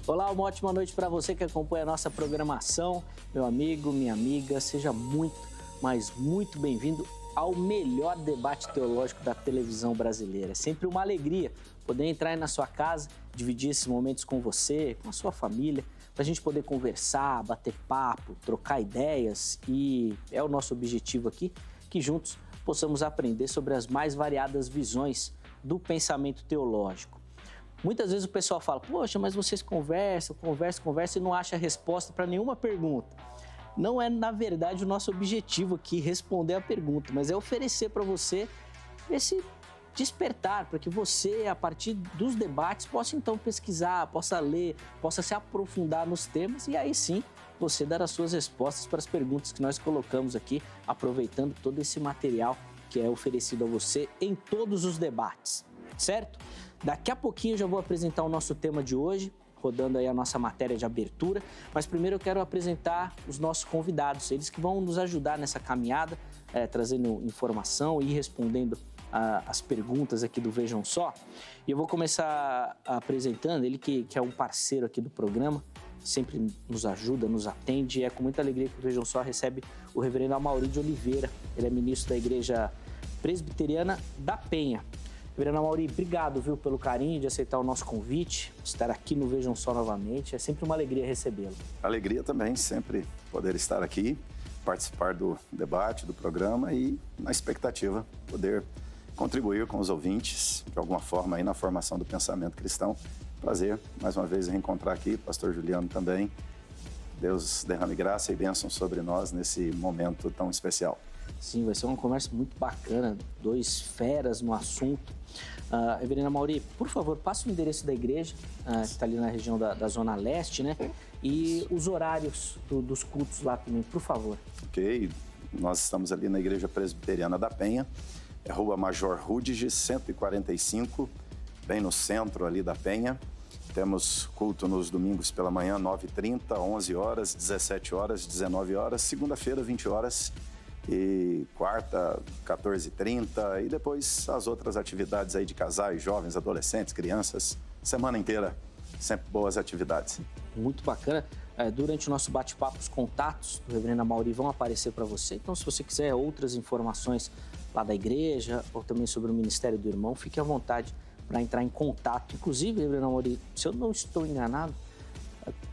Olá, uma ótima noite para você que acompanha a nossa programação. Meu amigo, minha amiga, seja muito, mas muito bem-vindo ao melhor debate teológico da televisão brasileira. É sempre uma alegria poder entrar aí na sua casa, dividir esses momentos com você, com a sua família, para a gente poder conversar, bater papo, trocar ideias, e é o nosso objetivo aqui, que juntos possamos aprender sobre as mais variadas visões do pensamento teológico. Muitas vezes o pessoal fala, poxa, mas vocês conversam e não acham a resposta para nenhuma pergunta. Não é, na verdade, o nosso objetivo aqui responder a pergunta, mas é oferecer para você esse despertar, para que você, a partir dos debates, possa então pesquisar, possa ler, possa se aprofundar nos temas e aí sim você dar as suas respostas para as perguntas que nós colocamos aqui, aproveitando todo esse material que é oferecido a você em todos os debates, certo? Daqui a pouquinho eu já vou apresentar o nosso tema de hoje, rodando aí a nossa matéria de abertura, mas primeiro eu quero apresentar os nossos convidados, eles que vão nos ajudar nessa caminhada, trazendo informação e respondendo as perguntas aqui do Vejam Só. E eu vou começar apresentando ele que é um parceiro aqui do programa, sempre nos ajuda, nos atende, e é com muita alegria que o Vejam Só recebe o reverendo Amaury de Oliveira, ele é ministro da Igreja Presbiteriana da Penha. Reverendo Amaury, obrigado, viu, pelo carinho de aceitar o nosso convite, estar aqui no Vejam Só novamente. É sempre uma alegria recebê-lo. Alegria também, sempre poder estar aqui, participar do debate, do programa e, na expectativa, poder contribuir com os ouvintes, de alguma forma, aí na formação do pensamento cristão. Prazer, mais uma vez, reencontrar aqui, pastor Juliano também. Deus derrame graça e bênção sobre nós nesse momento tão especial. Sim, vai ser uma conversa muito bacana, dois feras no assunto. Reverendo Amaury, por favor, passa o endereço da igreja, que está ali na região da Zona Leste, né? E os horários dos cultos lá também, por favor. Ok, nós estamos ali na Igreja Presbiteriana da Penha, é Rua Major Rudiges, 145, bem no centro ali da Penha. Temos culto nos domingos pela manhã, 9h30, 11 horas, 17 horas, 19 horas, segunda-feira, 20 horas. E quarta, 14h30, e depois as outras atividades aí de casais, jovens, adolescentes, crianças, semana inteira, sempre boas atividades. Muito bacana. Durante o nosso bate-papo, os contatos do reverendo Amaury vão aparecer para você. Então, se você quiser outras informações lá da igreja ou também sobre o Ministério do Irmão, fique à vontade para entrar em contato. Inclusive, reverendo Amaury, se eu não estou enganado,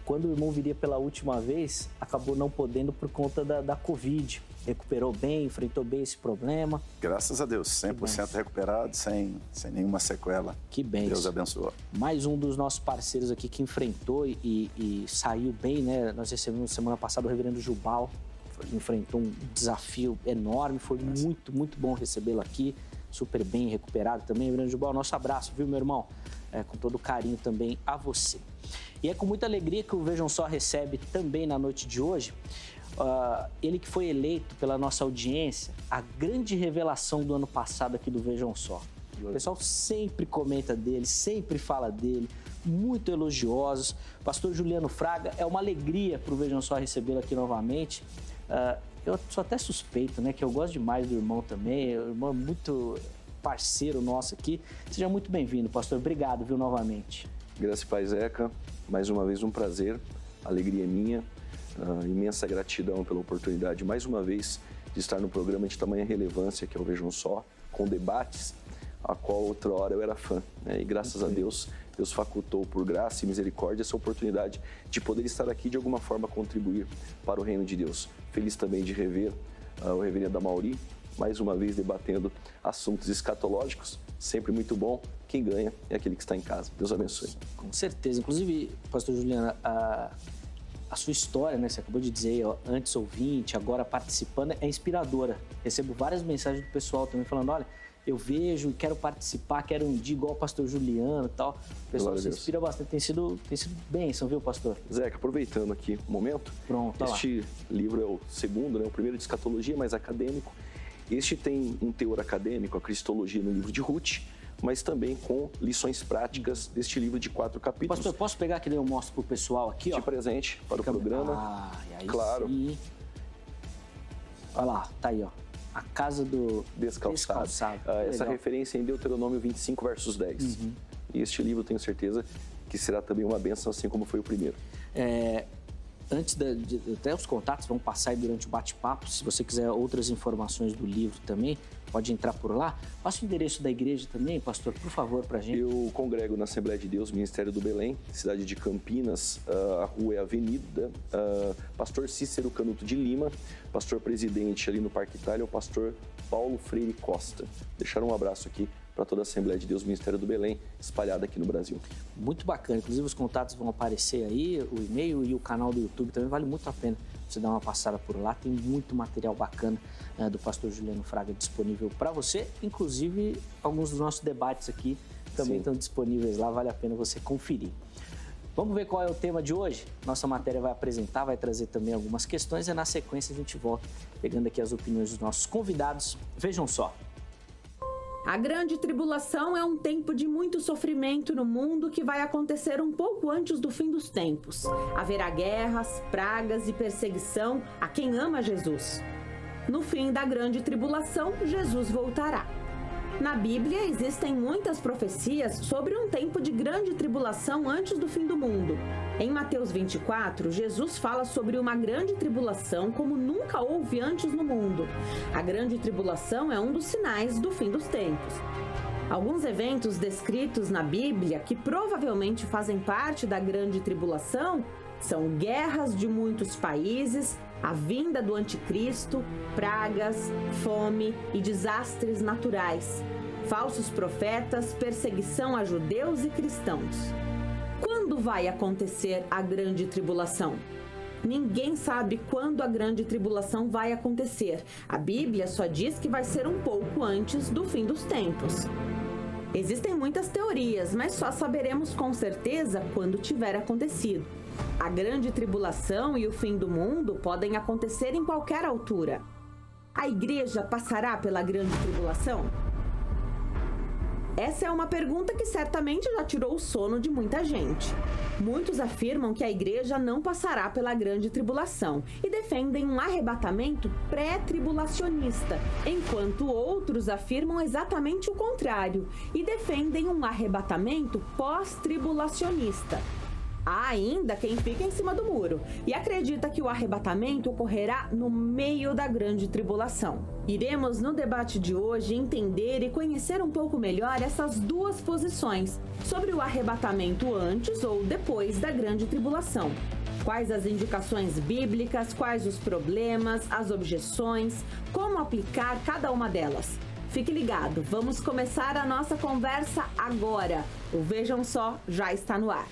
quando o irmão viria pela última vez, acabou não podendo por conta da Covid. Recuperou bem, enfrentou bem esse problema. Graças a Deus, 100% recuperado, sem nenhuma sequela. Que bem. Deus abençoou. Mais um dos nossos parceiros aqui que enfrentou e saiu bem, né? Nós recebemos semana passada o reverendo Jubal, que enfrentou um desafio enorme. Foi muito, muito bom recebê-lo aqui, super bem recuperado também. Reverendo Jubal, nosso abraço, viu, meu irmão? Com todo carinho também a você. E é com muita alegria que o Vejam Só recebe também na noite de hoje ele que foi eleito pela nossa audiência a grande revelação do ano passado aqui do Vejam Só. O pessoal sempre comenta dele, sempre fala dele, muito elogiosos. Pastor Juliano Fraga, é uma alegria para o Vejam Só recebê-lo aqui novamente. Eu sou até suspeito, né, que eu gosto demais do irmão também, o irmão é muito parceiro nosso aqui. Seja muito bem-vindo, pastor. Obrigado, viu, novamente. Graça e paz, Zeca. Mais uma vez um prazer, a alegria é minha. Imensa gratidão pela oportunidade, mais uma vez, de estar no programa de tamanha relevância que é o Vejam Só, com debates, a qual outra hora eu era fã, né? E graças a Deus, Deus facultou por graça e misericórdia essa oportunidade de poder estar aqui de alguma forma contribuir para o reino de Deus. Feliz também de rever o reverendo Amaury, mais uma vez debatendo assuntos escatológicos, sempre muito bom. Quem ganha é aquele que está em casa. Deus abençoe. Com certeza. Inclusive, pastor Juliano, a sua história, né? Você acabou de dizer, antes ouvinte, agora participando, é inspiradora. Recebo várias mensagens do pessoal também falando, olha, eu vejo e quero participar, quero um dia igual o pastor Juliano e tal. O pessoal se inspira bastante, tem sido bênção, viu, pastor? Zeca, aproveitando aqui o momento, este livro é o segundo, né? O primeiro de escatologia, mais acadêmico. Este tem um teor acadêmico, a cristologia no livro de Ruth, mas também com lições práticas deste livro de 4 capítulos. Pastor, posso pegar aquele eu mostro pro pessoal aqui, ó? De presente para o programa. E aí claro. Sim. Olha lá, tá aí, ó. A casa do descalçado. Essa referência em Deuteronômio 25, versos 10. E este livro, tenho certeza, que será também uma bênção, assim como foi o primeiro. Antes até os contatos vão passar aí durante o bate-papo. Se você quiser outras informações do livro também, pode entrar por lá. Passa o endereço da igreja também, pastor, por favor, para a gente. Eu congrego na Assembleia de Deus, Ministério do Belém, cidade de Campinas, a rua é Avenida, pastor Cícero Canuto de Lima, pastor presidente ali no Parque Itália, o pastor Paulo Freire Costa. Deixar um abraço aqui para toda a Assembleia de Deus, Ministério do Belém, espalhada aqui no Brasil. Muito bacana, inclusive os contatos vão aparecer aí, o e-mail e o canal do YouTube também, vale muito a pena você dar uma passada por lá, tem muito material bacana do pastor Juliano Fraga disponível para você, inclusive alguns dos nossos debates aqui também estão disponíveis lá, vale a pena você conferir. Vamos ver qual é o tema de hoje? Nossa matéria vai apresentar, vai trazer também algumas questões e na sequência a gente volta pegando aqui as opiniões dos nossos convidados. Vejam só. A grande tribulação é um tempo de muito sofrimento no mundo que vai acontecer um pouco antes do fim dos tempos. Haverá guerras, pragas e perseguição a quem ama Jesus. No fim da grande tribulação, Jesus voltará. Na Bíblia existem muitas profecias sobre um tempo de grande tribulação antes do fim do mundo. Em Mateus 24, Jesus fala sobre uma grande tribulação como nunca houve antes no mundo. A grande tribulação é um dos sinais do fim dos tempos. Alguns eventos descritos na Bíblia que provavelmente fazem parte da grande tribulação são guerras de muitos países, a vinda do anticristo, pragas, fome e desastres naturais, falsos profetas, perseguição a judeus e cristãos. Quando vai acontecer a grande tribulação? Ninguém sabe quando a grande tribulação vai acontecer. A Bíblia só diz que vai ser um pouco antes do fim dos tempos. Existem muitas teorias, mas só saberemos com certeza quando tiver acontecido. A grande tribulação e o fim do mundo podem acontecer em qualquer altura. A igreja passará pela grande tribulação? Essa é uma pergunta que certamente já tirou o sono de muita gente. Muitos afirmam que a igreja não passará pela grande tribulação e defendem um arrebatamento pré-tribulacionista, enquanto outros afirmam exatamente o contrário e defendem um arrebatamento pós-tribulacionista. Há ainda quem fica em cima do muro e acredita que o arrebatamento ocorrerá no meio da grande tribulação. Iremos no debate de hoje entender e conhecer um pouco melhor essas duas posições sobre o arrebatamento antes ou depois da grande tribulação. Quais as indicações bíblicas, quais os problemas, as objeções, como aplicar cada uma delas. Fique ligado, vamos começar a nossa conversa agora. O Vejam Só já está no ar.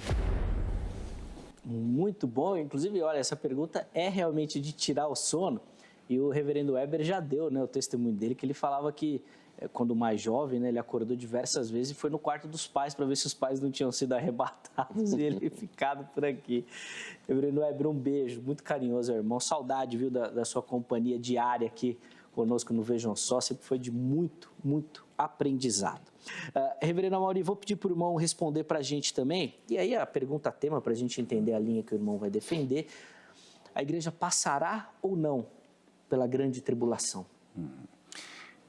Muito bom, inclusive, olha, essa pergunta é realmente de tirar o sono e o reverendo Weber já deu, né, o testemunho dele, que ele falava que quando mais jovem, né, ele acordou diversas vezes e foi no quarto dos pais para ver se os pais não tinham sido arrebatados e ele ficado por aqui. Reverendo Weber, um beijo, muito carinhoso, irmão, saudade, viu, da sua companhia diária aqui conosco no Vejam Só, sempre foi de muito, muito aprendizado. Reverendo Amaury, vou pedir para o irmão responder para a gente também, e aí a pergunta tema para a gente entender a linha que o irmão vai defender: a igreja passará ou não pela grande tribulação?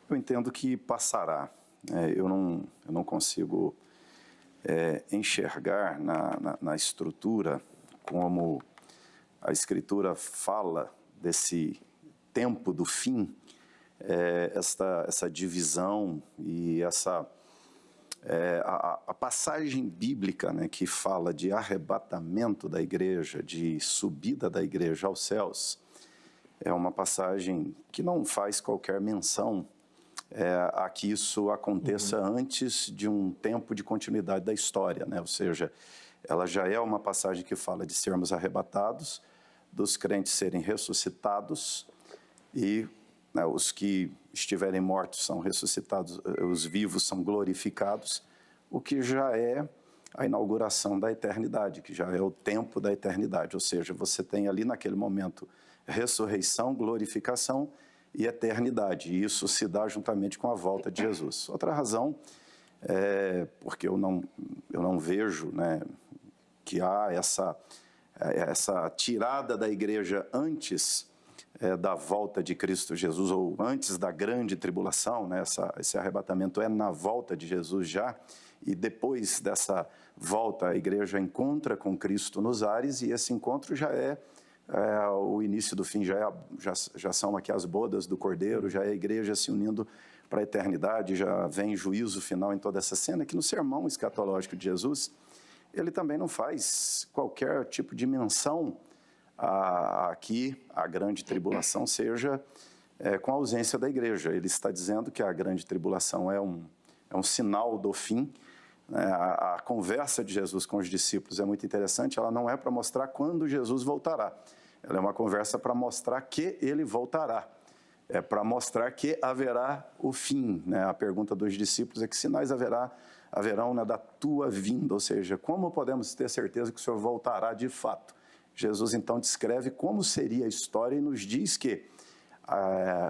Eu entendo que passará. Eu não consigo enxergar na estrutura como a Escritura fala desse tempo do fim, essa divisão e a passagem bíblica, né, que fala de arrebatamento da igreja, de subida da igreja aos céus, é uma passagem que não faz qualquer menção a que isso aconteça antes de um tempo de continuidade da história, né? Ou seja, ela já é uma passagem que fala de sermos arrebatados, dos crentes serem ressuscitados e os que estiverem mortos são ressuscitados, os vivos são glorificados, o que já é a inauguração da eternidade, que já é o tempo da eternidade. Ou seja, você tem ali naquele momento ressurreição, glorificação e eternidade. E isso se dá juntamente com a volta de Jesus. Outra razão é porque eu não vejo, né, que há essa tirada da igreja antes da volta de Cristo Jesus, ou antes da grande tribulação, né? Esse arrebatamento é na volta de Jesus já, e depois dessa volta a igreja encontra com Cristo nos ares, e esse encontro já é o início do fim, já são aqui as bodas do Cordeiro, já é a igreja se unindo para a eternidade, já vem juízo final em toda essa cena, que no sermão escatológico de Jesus, ele também não faz qualquer tipo de menção aqui a grande tribulação seja com a ausência da igreja. Ele está dizendo que a grande tribulação é um sinal do fim. A conversa de Jesus com os discípulos é muito interessante, ela não é para mostrar quando Jesus voltará, ela é uma conversa para mostrar que ele voltará, é para mostrar que haverá o fim. A pergunta dos discípulos é que sinais haverão da tua vinda, ou seja, como podemos ter certeza que o Senhor voltará de fato? Jesus então descreve como seria a história e nos diz que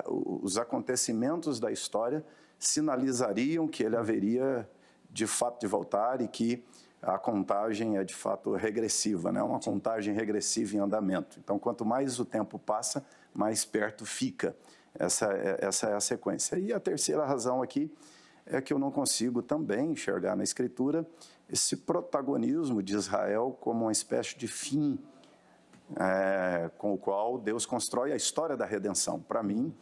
os acontecimentos da história sinalizariam que ele haveria de fato de voltar e que a contagem é de fato regressiva, uma contagem regressiva em andamento. Então, quanto mais o tempo passa, mais perto fica. Essa é a sequência. E a terceira razão aqui é que eu não consigo também enxergar na Escritura esse protagonismo de Israel como uma espécie de fim com o qual Deus constrói a história da redenção. Para mim,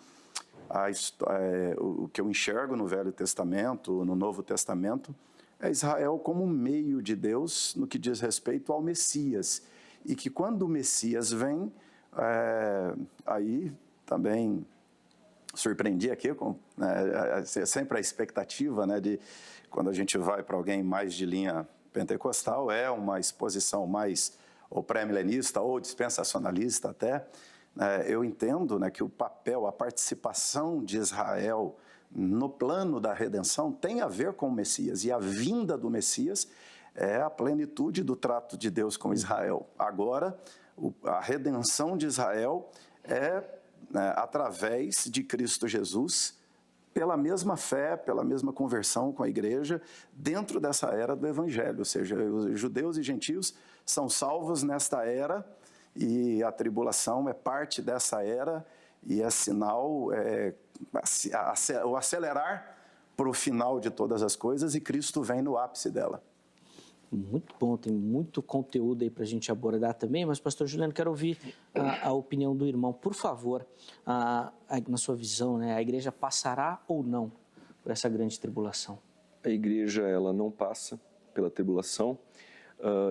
o que eu enxergo no Velho Testamento, no Novo Testamento, é Israel como meio de Deus no que diz respeito ao Messias. E que quando o Messias vem, aí também surpreendi aqui, sempre a expectativa de quando a gente vai para alguém mais de linha pentecostal, é uma exposição mais ou pré-milenista ou dispensacionalista até. Eu entendo que o papel, a participação de Israel no plano da redenção tem a ver com o Messias, e a vinda do Messias é a plenitude do trato de Deus com Israel. Agora, a redenção de Israel é através de Cristo Jesus, pela mesma fé, pela mesma conversão com a igreja, dentro dessa era do Evangelho, ou seja, os judeus e gentios são salvos nesta era, e a tribulação é parte dessa era, e é sinal, o acelerar para o final de todas as coisas, e Cristo vem no ápice dela. Muito bom, tem muito conteúdo aí para a gente abordar também, mas, pastor Juliano, quero ouvir a opinião do irmão. Por favor, na sua visão, a igreja passará ou não por essa grande tribulação? A igreja, ela não passa pela tribulação,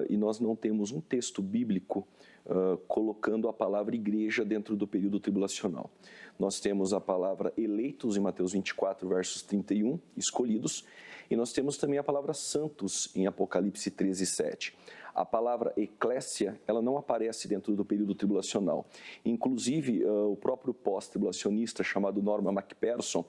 e nós não temos um texto bíblico colocando a palavra igreja dentro do período tribulacional. Nós temos a palavra eleitos em Mateus 24, versos 31, escolhidos, e nós temos também a palavra santos em Apocalipse 13, 7. A palavra eclésia, ela não aparece dentro do período tribulacional. Inclusive, o próprio pós-tribulacionista chamado Norman MacPherson,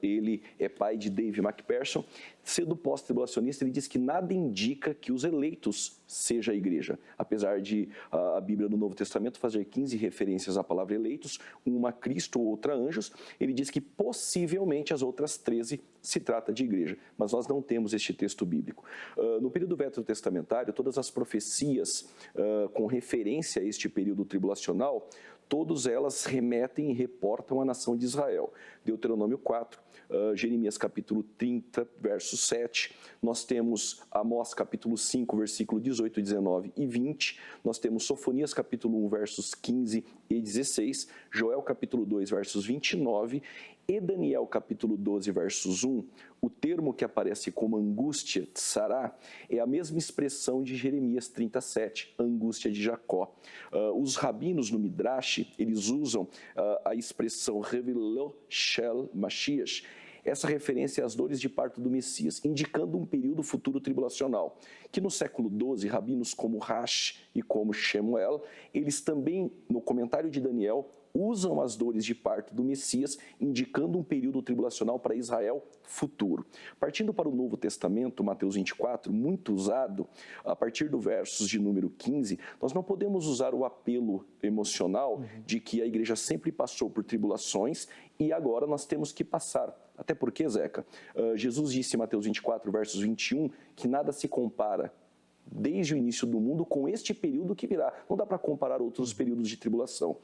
ele é pai de Dave MacPherson. Sendo pós-tribulacionista, ele diz que nada indica que os eleitos seja a igreja. Apesar de a Bíblia no Novo Testamento fazer 15 referências à palavra eleitos, uma a Cristo, outra a anjos, ele diz que possivelmente as outras 13 se trata de igreja. Mas nós não temos este texto bíblico. No período veterotestamentário, todas as profecias com referência a este período tribulacional, todas elas remetem e reportam a nação de Israel. Deuteronômio 4, Jeremias capítulo 30, verso 7, nós temos Amós capítulo 5, versículo 18, 19 e 20, nós temos Sofonias capítulo 1, versos 15 e 16, Joel capítulo 2, versos 29 e Daniel capítulo 12, versos 1, o termo que aparece como angústia, tsará, é a mesma expressão de Jeremias 37, angústia de Jacó. Os rabinos no Midrash, eles usam a expressão revelou shel Mashiach, essa referência às dores de parto do Messias, indicando um período futuro tribulacional, que no século XII, rabinos como Rash e como Shemuel, eles também, no comentário de Daniel, usam as dores de parto do Messias, indicando um período tribulacional para Israel futuro. Partindo para o Novo Testamento, Mateus 24, muito usado, a partir do versos de número 15, nós não podemos usar o apelo emocional de que a igreja sempre passou por tribulações e agora nós temos que passar. Até porque, Zeca, Jesus disse em Mateus 24, versos 21, que nada se compara desde o início do mundo com este período que virá. Não dá para comparar outros períodos de tribulação.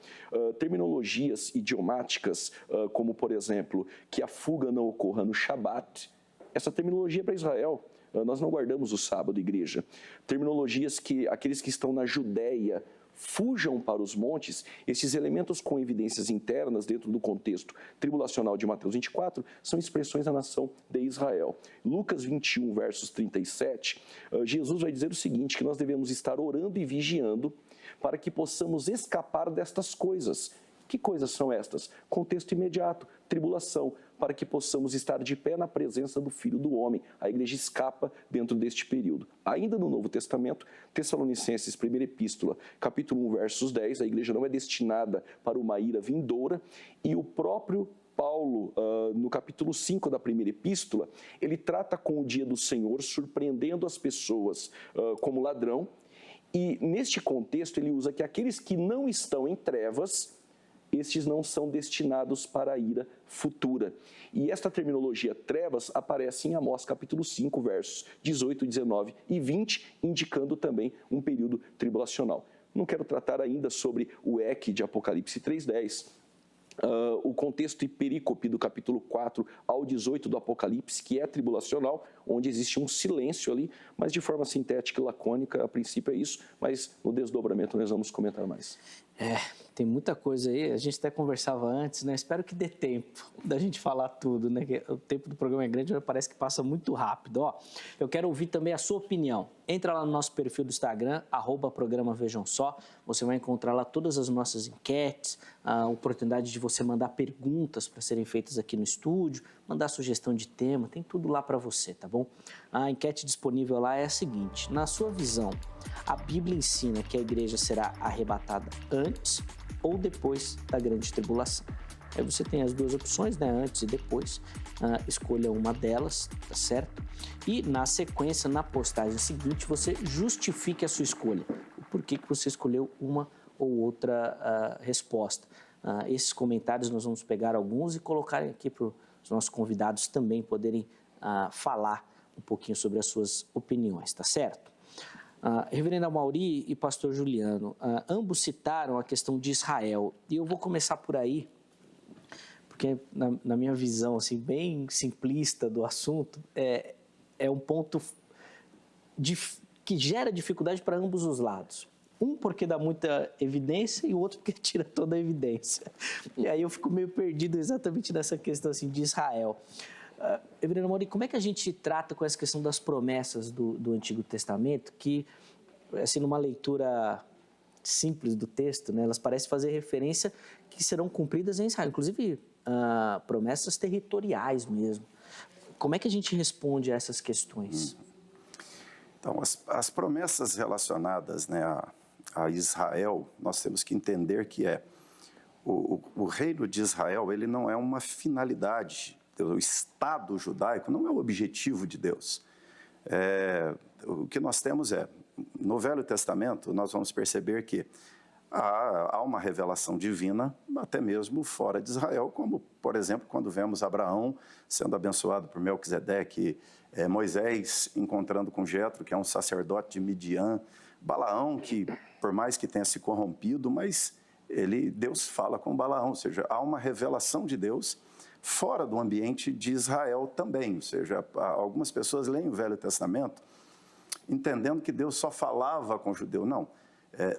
Terminologias idiomáticas, como por exemplo, que a fuga não ocorra no Shabat, essa terminologia é para Israel. Nós não guardamos o sábado, igreja. Terminologias que aqueles que estão na Judéia fujam para os montes, esses elementos com evidências internas dentro do contexto tribulacional de Mateus 24, são expressões da nação de Israel. Lucas 21, versos 37, Jesus vai dizer o seguinte, que nós devemos estar orando e vigiando para que possamos escapar destas coisas. Que coisas são estas? Contexto imediato, tribulação, para que possamos estar de pé na presença do Filho do Homem. A igreja escapa dentro deste período. Ainda no Novo Testamento, Tessalonicenses, primeira epístola, capítulo 1, versos 10, a igreja não é destinada para uma ira vindoura, e o próprio Paulo, no capítulo 5 da primeira epístola, ele trata com o dia do Senhor, surpreendendo as pessoas como ladrão, e neste contexto ele usa que aqueles que não estão em trevas, estes não são destinados para a ira futura. E esta terminologia trevas aparece em Amós capítulo 5, versos 18, 19 e 20, indicando também um período tribulacional. Não quero tratar ainda sobre o EC de Apocalipse 3:10, o contexto perícope do capítulo 4 ao 18 do Apocalipse, que é tribulacional, onde existe um silêncio ali, mas de forma sintética e lacônica, a princípio é isso, mas no desdobramento nós vamos comentar mais. Tem muita coisa aí, a gente até conversava antes, né? Espero que dê tempo da gente falar tudo, né? Que o tempo do programa é grande, mas parece que passa muito rápido. Ó, eu quero ouvir também a sua opinião. Entra lá no nosso perfil do Instagram, @programa Vejam Só. Você vai encontrar lá todas as nossas enquetes, a oportunidade de você mandar perguntas para serem feitas aqui no estúdio, mandar sugestão de tema, tem tudo lá para você, tá bom? A enquete disponível lá é a seguinte: na sua visão, a Bíblia ensina que a igreja será arrebatada antes ou depois da grande tribulação? Aí você tem as duas opções, né? Antes e depois. Escolha uma delas, tá certo? E na sequência, na postagem seguinte, você justifique a sua escolha. O porquê que você escolheu uma ou outra resposta. Esses comentários nós vamos pegar alguns e colocar aqui para os nossos convidados também poderem falar um pouquinho sobre as suas opiniões, tá certo? Reverendo Amaury e pastor Juliano, ambos citaram a questão de Israel, e eu vou começar por aí, porque na minha visão assim, bem simplista do assunto, é um ponto que gera dificuldade para ambos os lados. Um porque dá muita evidência e o outro porque tira toda a evidência. E aí eu fico meio perdido exatamente nessa questão assim, de Israel. Reverendo Amaury, como é que a gente trata com essa questão das promessas do Antigo Testamento, que, assim, numa leitura simples do texto, né, elas parecem fazer referência que serão cumpridas em Israel, inclusive promessas territoriais mesmo. Como é que a gente responde a essas questões? Então, as promessas relacionadas, né, a Israel, nós temos que entender que o reino de Israel, ele não é uma finalidade. O Estado judaico não é o objetivo de Deus. O que nós temos no Velho Testamento, nós vamos perceber que há uma revelação divina, até mesmo fora de Israel, como, por exemplo, quando vemos Abraão sendo abençoado por Melquisedeque, Moisés encontrando com Jetro, que é um sacerdote de Midian, Balaão, que por mais que tenha se corrompido, mas Deus fala com Balaão, ou seja, há uma revelação de Deus fora do ambiente de Israel também, ou seja, algumas pessoas leem o Velho Testamento entendendo que Deus só falava com o judeu. Não,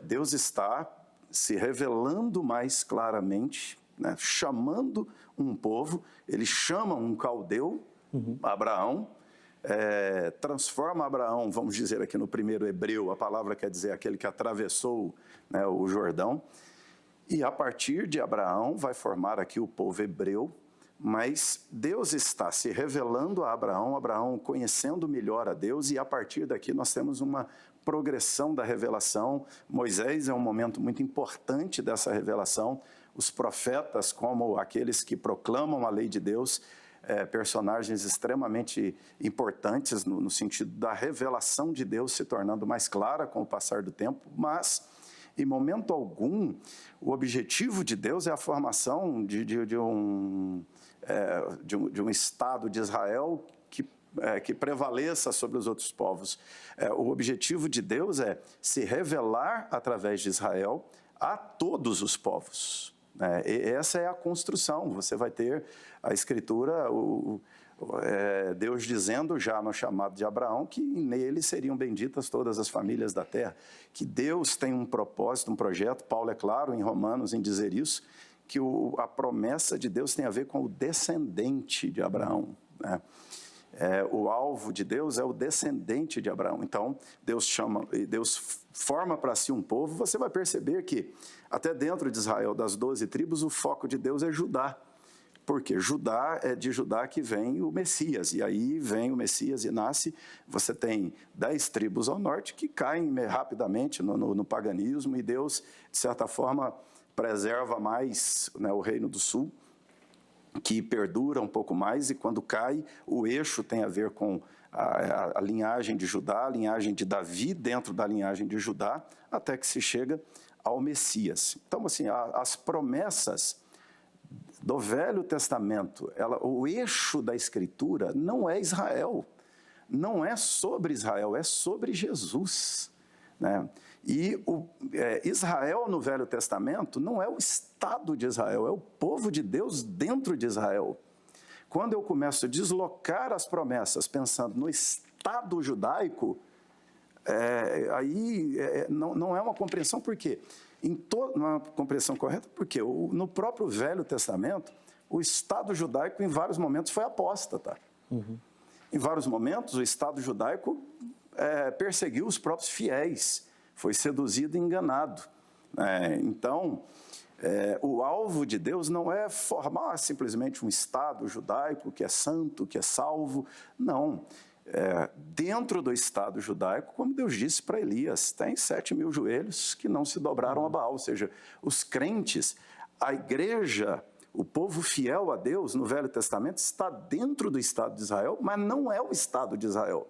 Deus está se revelando mais claramente, né, chamando um povo, ele chama um caldeu, Abraão, transforma Abraão, vamos dizer aqui no primeiro hebreu, a palavra quer dizer aquele que atravessou, né, o Jordão, e a partir de Abraão vai formar aqui o povo hebreu. Mas Deus está se revelando a Abraão, Abraão conhecendo melhor a Deus, e a partir daqui nós temos uma progressão da revelação. Moisés é um momento muito importante dessa revelação. Os profetas, como aqueles que proclamam a lei de Deus, personagens extremamente importantes no sentido da revelação de Deus se tornando mais clara com o passar do tempo, mas em momento algum o objetivo de Deus é a formação de um Estado de Israel que prevaleça sobre os outros povos. O objetivo de Deus é se revelar através de Israel a todos os povos. E essa é a construção. Você vai ter a Escritura, Deus dizendo já no chamado de Abraão que nele seriam benditas todas as famílias da terra, que Deus tem um propósito, um projeto. Paulo é claro em Romanos em dizer isso, que a promessa de Deus tem a ver com o descendente de Abraão, né? O alvo de Deus é o descendente de Abraão. Então, Deus forma para si um povo. Você vai perceber que até dentro de Israel, das 12 tribos, o foco de Deus é Judá. Porque Judá é de Judá que vem o Messias, e aí vem o Messias e nasce. Você tem 10 tribos ao norte que caem rapidamente no paganismo, e Deus, de certa forma, preserva mais, né, o reino do sul, que perdura um pouco mais, e quando cai, o eixo tem a ver com a linhagem de Judá, a linhagem de Davi dentro da linhagem de Judá, até que se chega ao Messias. Então, assim, as promessas do Velho Testamento, o eixo da Escritura não é Israel, não é sobre Israel, é sobre Jesus, né? E Israel no Velho Testamento não é o Estado de Israel, é o povo de Deus dentro de Israel. Quando eu começo a deslocar as promessas pensando no Estado judaico, aí não é uma compreensão. Por quê? Uma compreensão correta, porque no próprio Velho Testamento, o Estado judaico em vários momentos foi apóstata. Uhum. Em vários momentos, o Estado judaico perseguiu os próprios fiéis, foi seduzido e enganado. Então, o alvo de Deus não é formar simplesmente um Estado judaico que é santo, que é salvo. Não. Dentro do Estado judaico, como Deus disse para Elias, tem 7.000 joelhos que não se dobraram a Baal. Ou seja, os crentes, a igreja, o povo fiel a Deus no Velho Testamento está dentro do Estado de Israel, mas não é o Estado de Israel.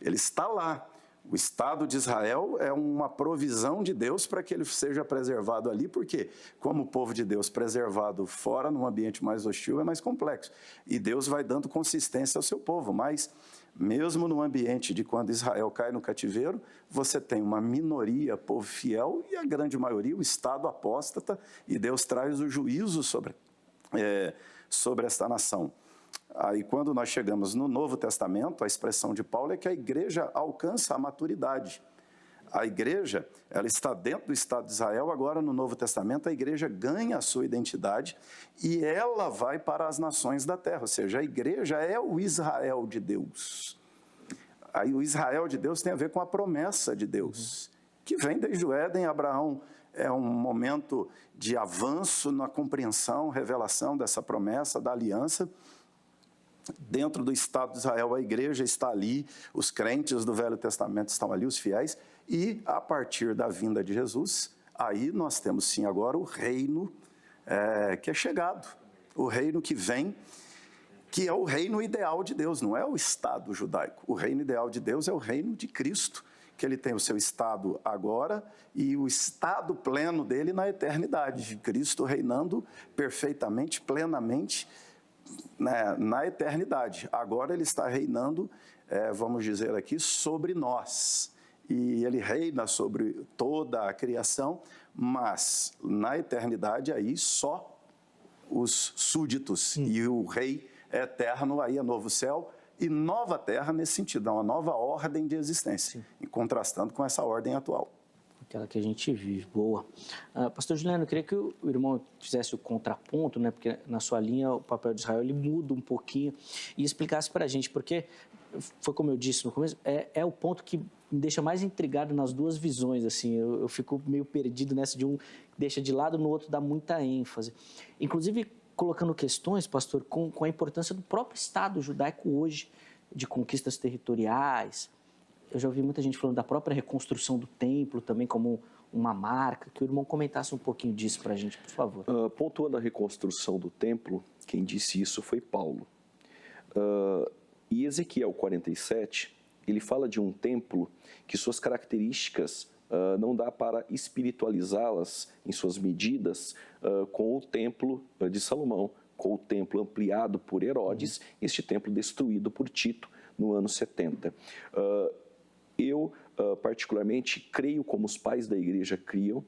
Ele está lá. O Estado de Israel é uma provisão de Deus para que ele seja preservado ali, porque, como o povo de Deus preservado fora, num ambiente mais hostil, é mais complexo. E Deus vai dando consistência ao seu povo, mas mesmo no ambiente de quando Israel cai no cativeiro, você tem uma minoria, povo fiel, e a grande maioria, o Estado apóstata, e Deus traz o juízo sobre esta nação. Aí, quando nós chegamos no Novo Testamento, a expressão de Paulo é que a igreja alcança a maturidade. A igreja, ela está dentro do Estado de Israel, agora no Novo Testamento a igreja ganha a sua identidade e ela vai para as nações da terra, ou seja, a igreja é o Israel de Deus. Aí o Israel de Deus tem a ver com a promessa de Deus, que vem desde o Éden. Abraão é um momento de avanço na compreensão, revelação dessa promessa, da aliança. Dentro do Estado de Israel, a igreja está ali, os crentes do Velho Testamento estão ali, os fiéis, e a partir da vinda de Jesus, aí nós temos sim agora o reino que é chegado, o reino que vem, que é o reino ideal de Deus, não é o Estado judaico. O reino ideal de Deus é o reino de Cristo, que ele tem o seu Estado agora e o Estado pleno dele na eternidade. Cristo reinando perfeitamente, plenamente, na eternidade. Agora ele está reinando, vamos dizer aqui, sobre nós. E ele reina sobre toda a criação, mas na eternidade aí só os súditos. E o rei eterno aí é novo céu e nova terra nesse sentido, é uma nova ordem de existência, contrastando com essa ordem atual. Aquela que a gente vive, boa. Pastor Juliano, eu queria que o irmão fizesse o contraponto, né, porque na sua linha o papel de Israel ele muda um pouquinho, e explicasse para a gente, porque foi como eu disse no começo, é o ponto que me deixa mais intrigado nas duas visões, assim, eu fico meio perdido nessa de um deixa de lado, no outro dá muita ênfase. Inclusive colocando questões, pastor, com a importância do próprio Estado judaico hoje, de conquistas territoriais. Eu já ouvi muita gente falando da própria reconstrução do templo também como uma marca. Que o irmão comentasse um pouquinho disso para a gente, por favor. Pontuando a reconstrução do templo, quem disse isso foi Paulo. E Ezequiel 47, ele fala de um templo que suas características não dá para espiritualizá-las em suas medidas com o templo de Salomão, com o templo ampliado por Herodes, este templo destruído por Tito no ano 70. Eu, particularmente, creio como os pais da igreja criam,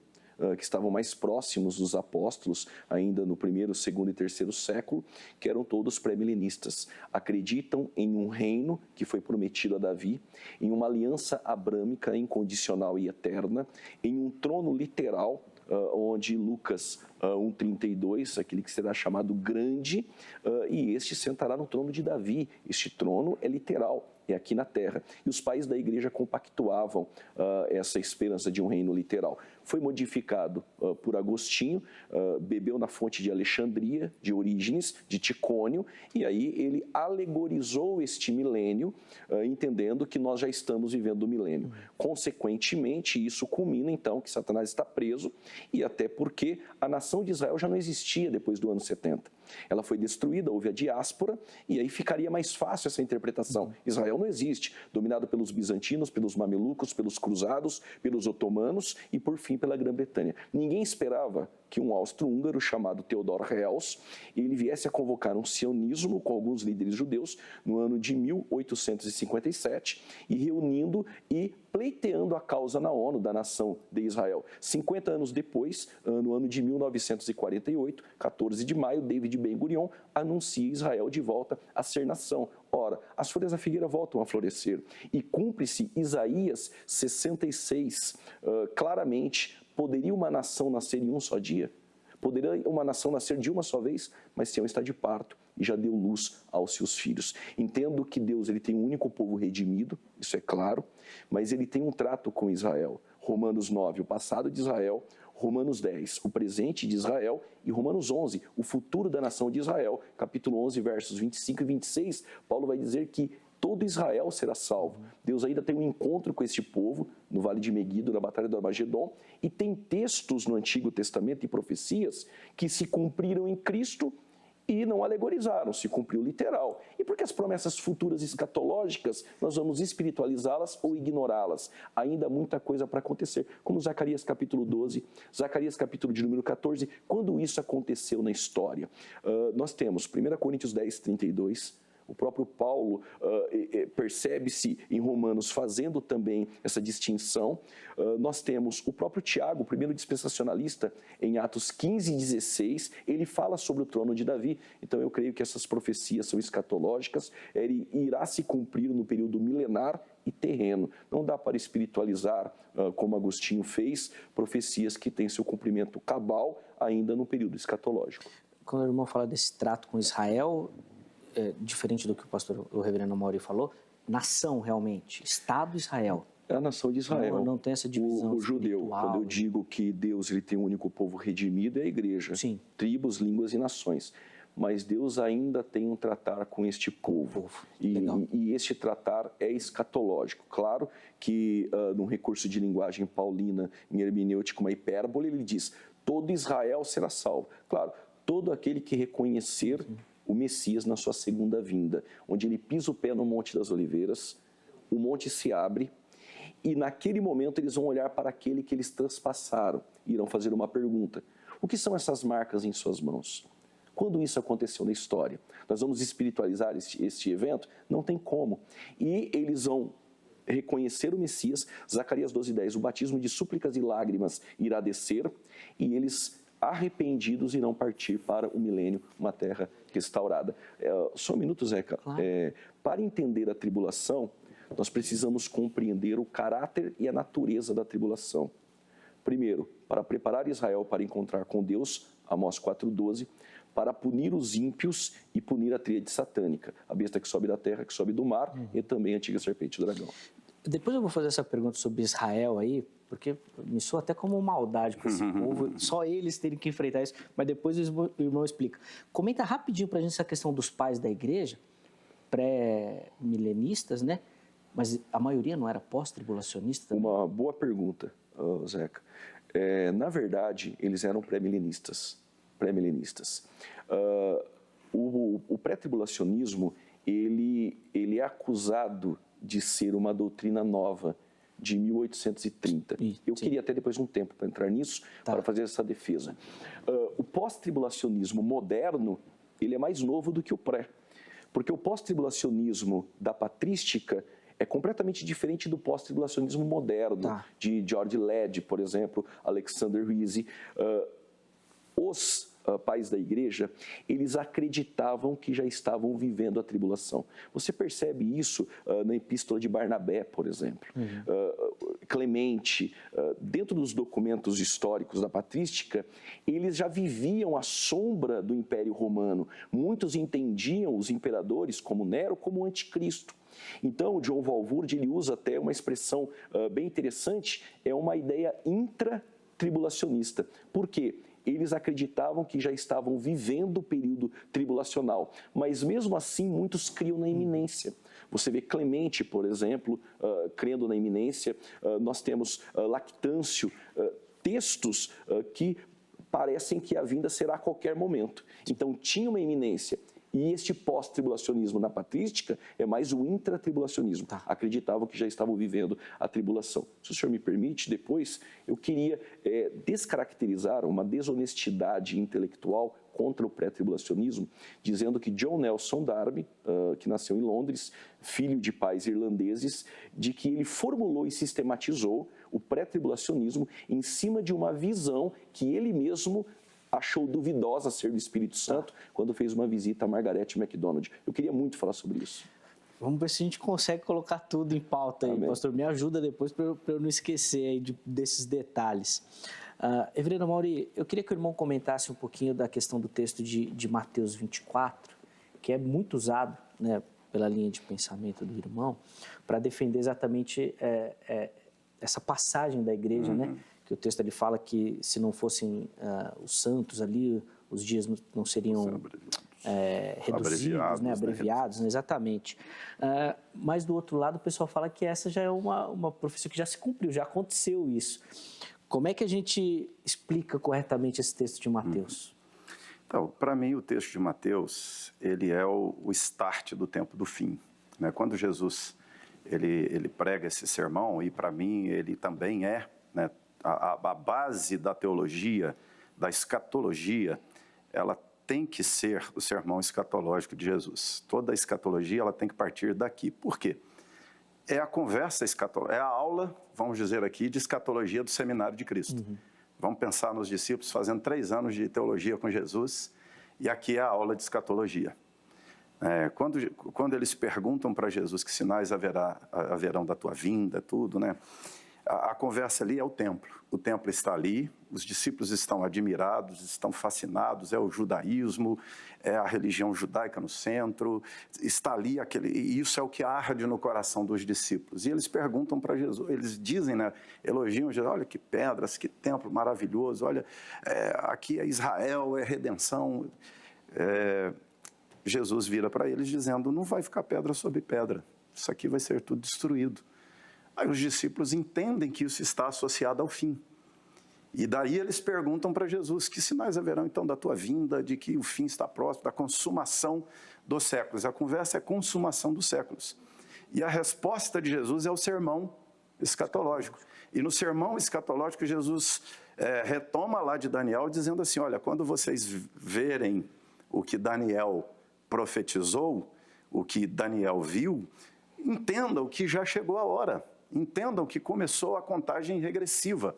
que estavam mais próximos dos apóstolos, ainda no primeiro, segundo e terceiro século, que eram todos pré-milenistas. Acreditam em um reino que foi prometido a Davi, em uma aliança abrâmica incondicional e eterna, em um trono literal, onde Lucas 1,32, aquele que será chamado grande, e este sentará no trono de Davi. Este trono é literal, é aqui na terra. E os pais da igreja compactuavam essa esperança de um reino literal. Foi modificado por Agostinho, bebeu na fonte de Alexandria, de Orígenes, de Ticônio, e aí ele alegorizou este milênio, entendendo que nós já estamos vivendo o milênio. Consequentemente, isso culmina então que Satanás está preso, e até porque a nação de Israel já não existia depois do ano 70. Ela foi destruída, houve a diáspora, e aí ficaria mais fácil essa interpretação. Israel não existe, dominado pelos bizantinos, pelos mamelucos, pelos cruzados, pelos otomanos e, por fim, pela Grã-Bretanha. Ninguém esperava que um austro-húngaro chamado Theodor Herzl, ele viesse a convocar um sionismo com alguns líderes judeus no ano de 1857 e reunindo e pleiteando a causa na ONU da nação de Israel. 50 anos depois, no ano de 1948, 14 de maio, David Ben-Gurion anuncia Israel de volta a ser nação. Ora, as folhas da figueira voltam a florescer e cumpre-se Isaías 66, claramente. Poderia uma nação nascer em um só dia? Poderia uma nação nascer de uma só vez? Mas Sião está de parto e já deu luz aos seus filhos. Entendo que Deus ele tem um único povo redimido, isso é claro, mas ele tem um trato com Israel. Romanos 9, o passado de Israel. Romanos 10, o presente de Israel, e Romanos 11, o futuro da nação de Israel. Capítulo 11, versos 25 e 26, Paulo vai dizer que todo Israel será salvo. Deus ainda tem um encontro com este povo no Vale de Meguido, na Batalha do Armagedon, e tem textos no Antigo Testamento e profecias que se cumpriram em Cristo e não alegorizaram, se cumpriu literal. E porque as promessas futuras escatológicas, nós vamos espiritualizá-las ou ignorá-las. Ainda há muita coisa para acontecer, como Zacarias capítulo 12, Zacarias capítulo de número 14, quando isso aconteceu na história. Nós temos 1 Coríntios 10, 32, o próprio Paulo percebe-se em Romanos fazendo também essa distinção. Nós temos o próprio Tiago, o primeiro dispensacionalista, em Atos 15 e 16, ele fala sobre o trono de Davi. Então eu creio que essas profecias são escatológicas, ele irá se cumprir no período milenar e terreno. Não dá para espiritualizar, como Agostinho fez, profecias que têm seu cumprimento cabal ainda no período escatológico. Quando o irmão fala desse trato com Israel, diferente do que o reverendo Mauri falou, nação realmente, Estado Israel. É a nação de Israel. Não tem essa divisão o judeu, quando eu digo que Deus ele tem um único povo redimido, é a igreja. Sim. Tribos, línguas e nações. Mas Deus ainda tem um tratar com este povo. E este tratar é escatológico. Claro que num recurso de linguagem paulina, em hermenêutica, uma hipérbole, ele diz, todo Israel será salvo. Claro, todo aquele que reconhecer o Messias na sua segunda vinda, onde ele pisa o pé no Monte das Oliveiras, o monte se abre, e naquele momento eles vão olhar para aquele que eles transpassaram e irão fazer uma pergunta. O que são essas marcas em suas mãos? Quando isso aconteceu na história? Nós vamos espiritualizar este evento? Não tem como. E eles vão reconhecer o Messias, Zacarias 12:10, o batismo de súplicas e lágrimas irá descer, e eles arrependidos irão partir para o milênio, uma terra restaurada. Só um minuto, Zeca. Claro. Para entender a tribulação, nós precisamos compreender o caráter e a natureza da tribulação. Primeiro, para preparar Israel para encontrar com Deus, Amós 4:12, para punir os ímpios e punir a tríade satânica, a besta que sobe da terra, que sobe do mar, e também a antiga serpente do dragão. Depois eu vou fazer essa pergunta sobre Israel aí, porque me soa até como maldade para esse povo, só eles terem que enfrentar isso, mas depois o irmão explica. Comenta rapidinho para a gente essa questão dos pais da igreja, pré-milenistas, né? Mas a maioria não era pós-tribulacionista também? Uma boa pergunta, Zeca. Na verdade, eles eram pré-milenistas. O pré-tribulacionismo, ele é acusado de ser uma doutrina nova, de 1830. Eu queria até depois um tempo para entrar nisso, para fazer essa defesa. O pós-tribulacionismo moderno, ele é mais novo do que o pré, porque o pós-tribulacionismo da patrística é completamente diferente do pós-tribulacionismo moderno, de George Led, por exemplo, Alexander Rizzi. Os pais da igreja, eles acreditavam que já estavam vivendo a tribulação. Você percebe isso na epístola de Barnabé, por exemplo. Clemente, dentro dos documentos históricos da patrística, eles já viviam à sombra do Império Romano. Muitos entendiam os imperadores como Nero, como o anticristo. Então, o John Walvoord, ele usa até uma expressão bem interessante, é uma ideia intratribulacionista. Por quê? Eles acreditavam que já estavam vivendo o período tribulacional, mas mesmo assim muitos criam na iminência. Você vê Clemente, por exemplo, crendo na iminência. Nós temos Lactâncio, textos que parecem que a vinda será a qualquer momento. Então tinha uma iminência. E este pós-tribulacionismo na patrística é mais o intratribulacionismo. Acreditavam que já estavam vivendo a tribulação. Se o senhor me permite, depois eu queria descaracterizar uma desonestidade intelectual contra o pré-tribulacionismo, dizendo que John Nelson Darby, que nasceu em Londres, filho de pais irlandeses, de que ele formulou e sistematizou o pré-tribulacionismo em cima de uma visão que ele mesmo achou duvidosa ser do Espírito Santo quando fez uma visita a Margaret MacDonald. Eu queria muito falar sobre isso. Vamos ver se a gente consegue colocar tudo em pauta aí, pastor. Me ajuda depois para eu não esquecer aí desses detalhes. Reverendo Mauri, eu queria que o irmão comentasse um pouquinho da questão do texto de Mateus 24, que é muito usado, né, pela linha de pensamento do irmão, para defender exatamente essa passagem da igreja, né? Que o texto ele fala que se não fossem os santos ali, os dias não seriam reduzidos, abreviados, né? Exatamente. Mas do outro lado o pessoal fala que essa já é uma profecia que já se cumpriu, já aconteceu isso. Como é que a gente explica corretamente esse texto de Mateus? Então, para mim o texto de Mateus, ele é o start do tempo do fim, né? Quando Jesus ele prega esse sermão, e para mim ele também é, né, a base da teologia, da escatologia, ela tem que ser o sermão escatológico de Jesus. Toda a escatologia ela tem que partir daqui. Por quê? É a conversa escatológica, é a aula, vamos dizer aqui, de escatologia do seminário de Cristo. Vamos pensar nos discípulos fazendo 3 anos de teologia com Jesus, e aqui é a aula de escatologia. Quando eles perguntam para Jesus que sinais haverão da tua vinda, tudo, né? A conversa ali é o templo está ali, os discípulos estão admirados, estão fascinados, é o judaísmo, é a religião judaica no centro, está ali e isso é o que arde no coração dos discípulos. E eles perguntam para Jesus, eles dizem, né, elogiam Jesus, olha que pedras, que templo maravilhoso, olha, aqui é Israel, é redenção. Jesus vira para eles dizendo, não vai ficar pedra sobre pedra, isso aqui vai ser tudo destruído. Aí os discípulos entendem que isso está associado ao fim. E daí eles perguntam para Jesus, que sinais haverão então da tua vinda, de que o fim está próximo, da consumação dos séculos. A conversa é consumação dos séculos. E a resposta de Jesus é o sermão escatológico. E no sermão escatológico Jesus retoma lá de Daniel, dizendo assim, olha, quando vocês verem o que Daniel profetizou, o que Daniel viu, entendam que já chegou a hora. Entendam que começou a contagem regressiva.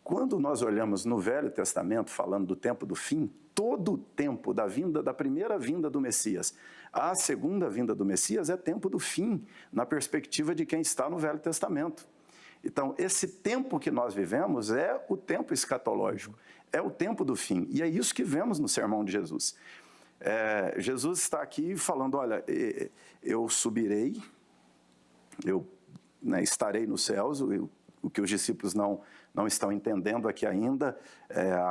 Quando nós olhamos no Velho Testamento, falando do tempo do fim, todo o tempo da primeira vinda do Messias à segunda vinda do Messias é tempo do fim, na perspectiva de quem está no Velho Testamento. Então, esse tempo que nós vivemos é o tempo escatológico, é o tempo do fim. E é isso que vemos no sermão de Jesus. Jesus está aqui falando, olha, eu subirei, estarei nos céus, o que os discípulos não estão entendendo aqui ainda,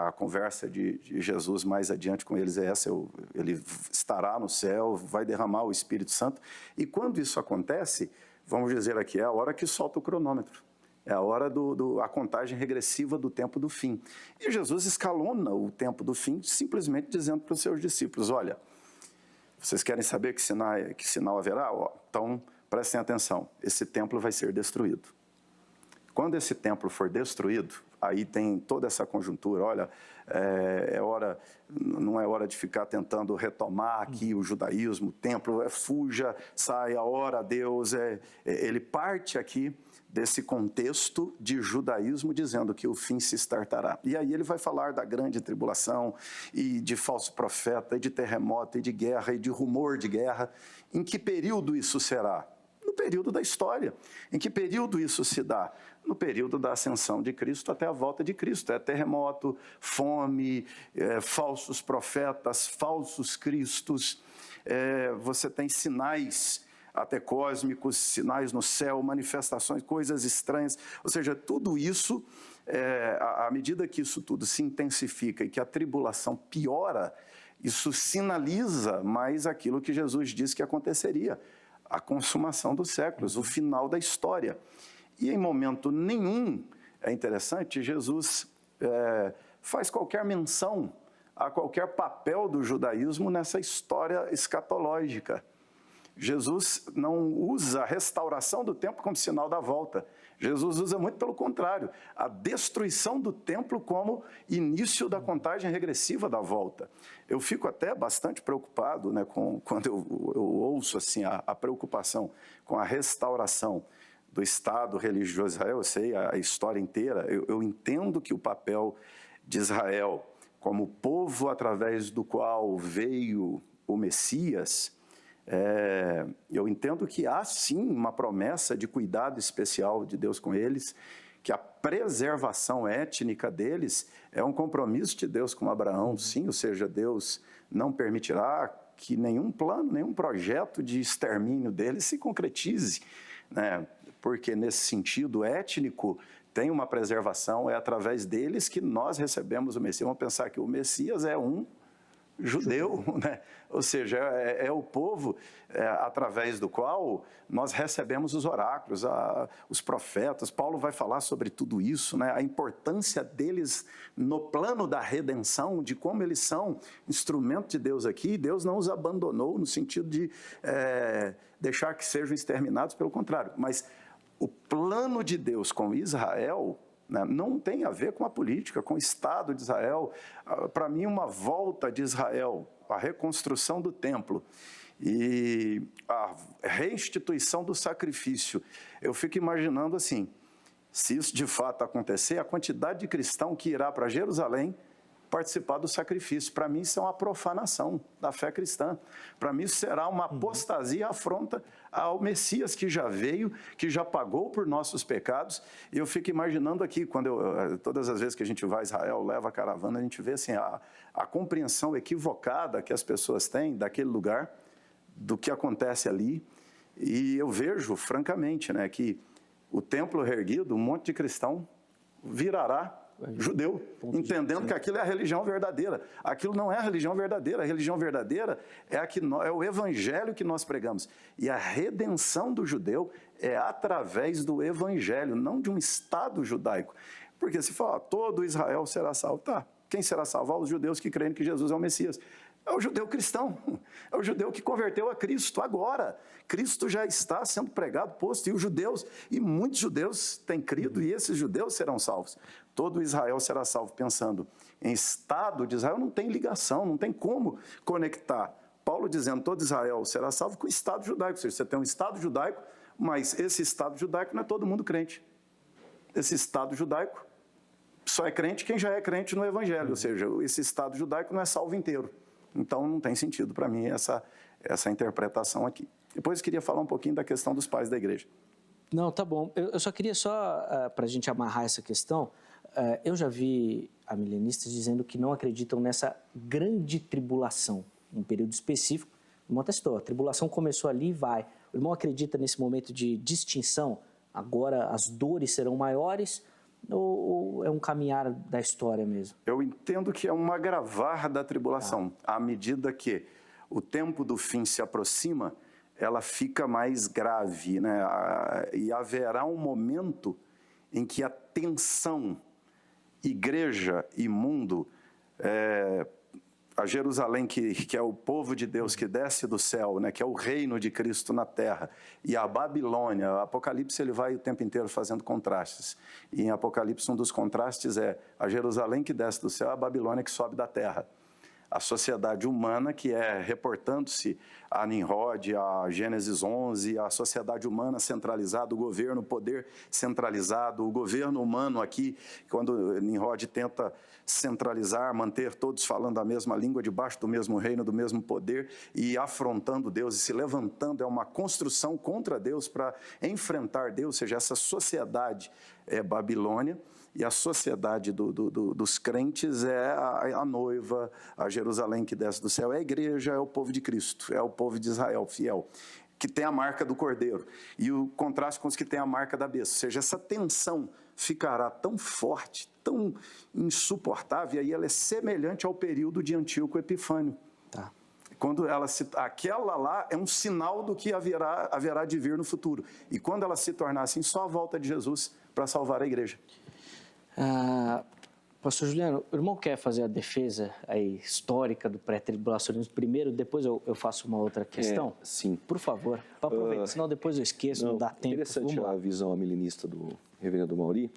a conversa de Jesus mais adiante com eles é essa, ele estará no céu, vai derramar o Espírito Santo, e quando isso acontece, vamos dizer aqui, é a hora que solta o cronômetro, é a hora a contagem regressiva do tempo do fim. E Jesus escalona o tempo do fim, simplesmente dizendo para os seus discípulos, olha, vocês querem saber que sinal haverá? Então, prestem atenção, esse templo vai ser destruído. Quando esse templo for destruído, aí tem toda essa conjuntura. Olha, não é hora de ficar tentando retomar aqui o judaísmo, o templo, fuja, saia, ora a Deus. Ele parte aqui desse contexto de judaísmo, dizendo que o fim se estartará. E aí ele vai falar da grande tribulação, e de falso profeta, e de terremoto, e de guerra, e de rumor de guerra. Em que período isso será? No período da história. Em que período isso se dá? No período da ascensão de Cristo até a volta de Cristo. É terremoto, fome, falsos profetas, falsos cristos. Você tem sinais até cósmicos, sinais no céu, manifestações, coisas estranhas. Ou seja, tudo isso, à medida que isso tudo se intensifica e que a tribulação piora, isso sinaliza mais aquilo que Jesus disse que aconteceria. A consumação dos séculos, o final da história. E em momento nenhum, é interessante, Jesus faz qualquer menção a qualquer papel do judaísmo nessa história escatológica. Jesus não usa a restauração do templo como sinal da volta. Jesus usa muito pelo contrário, a destruição do templo como início da contagem regressiva da volta. Eu fico até bastante preocupado, né, quando eu ouço assim, a preocupação com a restauração do Estado religioso de Israel. Eu sei a história inteira, eu entendo que o papel de Israel como povo através do qual veio o Messias, eu entendo que há sim uma promessa de cuidado especial de Deus com eles, que a preservação étnica deles é um compromisso de Deus com Abraão, sim, ou seja, Deus não permitirá que nenhum plano, nenhum projeto de extermínio deles se concretize, né? Porque nesse sentido étnico tem uma preservação, é através deles que nós recebemos o Messias. Vamos pensar que o Messias é um judeu, né? Ou seja, é o povo através do qual nós recebemos os oráculos, os profetas. Paulo vai falar sobre tudo isso, né? A importância deles no plano da redenção, de como eles são instrumento de Deus aqui. Deus não os abandonou no sentido de deixar que sejam exterminados, pelo contrário. Mas o plano de Deus com Israel, né, não tem a ver com a política, com o Estado de Israel. Para mim, uma volta de Israel, a reconstrução do templo e a reinstituição do sacrifício. Eu fico imaginando assim, se isso de fato acontecer, a quantidade de cristão que irá para Jerusalém participar do sacrifício. Para mim, isso é uma profanação da fé cristã. Para mim, isso será uma apostasia, afronta ao Messias que já veio, que já pagou por nossos pecados. E eu fico imaginando aqui, todas as vezes que a gente vai a Israel, leva a caravana, a gente vê assim, a compreensão equivocada que as pessoas têm daquele lugar, do que acontece ali. E eu vejo, francamente, né, que o templo reerguido, um monte de cristão virará judeu, entendendo que aquilo é a religião verdadeira. Aquilo não é a religião verdadeira. A religião verdadeira é o evangelho que nós pregamos. E a redenção do judeu é através do evangelho, não de um Estado judaico. Porque se fala, todo Israel será salvo. Tá, quem será salvo? Os judeus que creem que Jesus é o Messias. É o judeu cristão, é o judeu que converteu a Cristo agora. Cristo já está sendo pregado, posto, e muitos judeus têm crido, e esses judeus serão salvos. Todo Israel será salvo. Pensando em Estado de Israel, não tem ligação, não tem como conectar. Paulo dizendo, todo Israel será salvo com o Estado judaico, ou seja, você tem um Estado judaico, mas esse Estado judaico não é todo mundo crente. Esse Estado judaico só é crente quem já é crente no Evangelho, ou seja, esse Estado judaico não é salvo inteiro. Então, não tem sentido para mim essa interpretação aqui. Depois, eu queria falar um pouquinho da questão dos pais da igreja. Não, tá bom. Eu só queria para a gente amarrar essa questão, eu já vi amilenistas dizendo que não acreditam nessa grande tribulação, um período específico. O irmão testou, a tribulação começou ali e vai. O irmão acredita nesse momento de distinção? Agora as dores serão maiores? Ou é um caminhar da história mesmo? Eu entendo que é um agravar da tribulação. À medida que o tempo do fim se aproxima, ela fica mais grave, né? E haverá um momento em que a tensão igreja e mundo a Jerusalém, que é o povo de Deus que desce do céu, né, que é o reino de Cristo na terra, e a Babilônia. O Apocalipse ele vai o tempo inteiro fazendo contrastes. E em Apocalipse um dos contrastes é a Jerusalém que desce do céu, a Babilônia que sobe da terra. A sociedade humana, que é, reportando-se a Nimrod, a Gênesis 11, a sociedade humana centralizada, o governo, o poder centralizado, o governo humano aqui, quando Nimrod tenta centralizar, manter todos falando a mesma língua, debaixo do mesmo reino, do mesmo poder, e afrontando Deus e se levantando, é uma construção contra Deus para enfrentar Deus, ou seja, essa sociedade é Babilônia, e a sociedade dos crentes é a noiva, a Jerusalém que desce do céu, é a igreja, é o povo de Cristo, é o povo de Israel fiel, que tem a marca do Cordeiro, e o contraste com os que têm a marca da besta, ou seja, essa tensão ficará tão forte, tão insuportável, e aí ela é semelhante ao período de Antíoco Epifânio. Tá. Quando aquela lá é um sinal do que haverá de vir no futuro, e quando ela se tornar assim, só a volta de Jesus para salvar a igreja. Pastor Juliano, o irmão quer fazer a defesa aí, histórica do pré-tribulacionismo primeiro, depois eu faço uma outra questão? Sim. Por favor, para aproveitar, senão depois eu esqueço, não dá tempo. Interessante a visão amilenista do reverendo Mauri.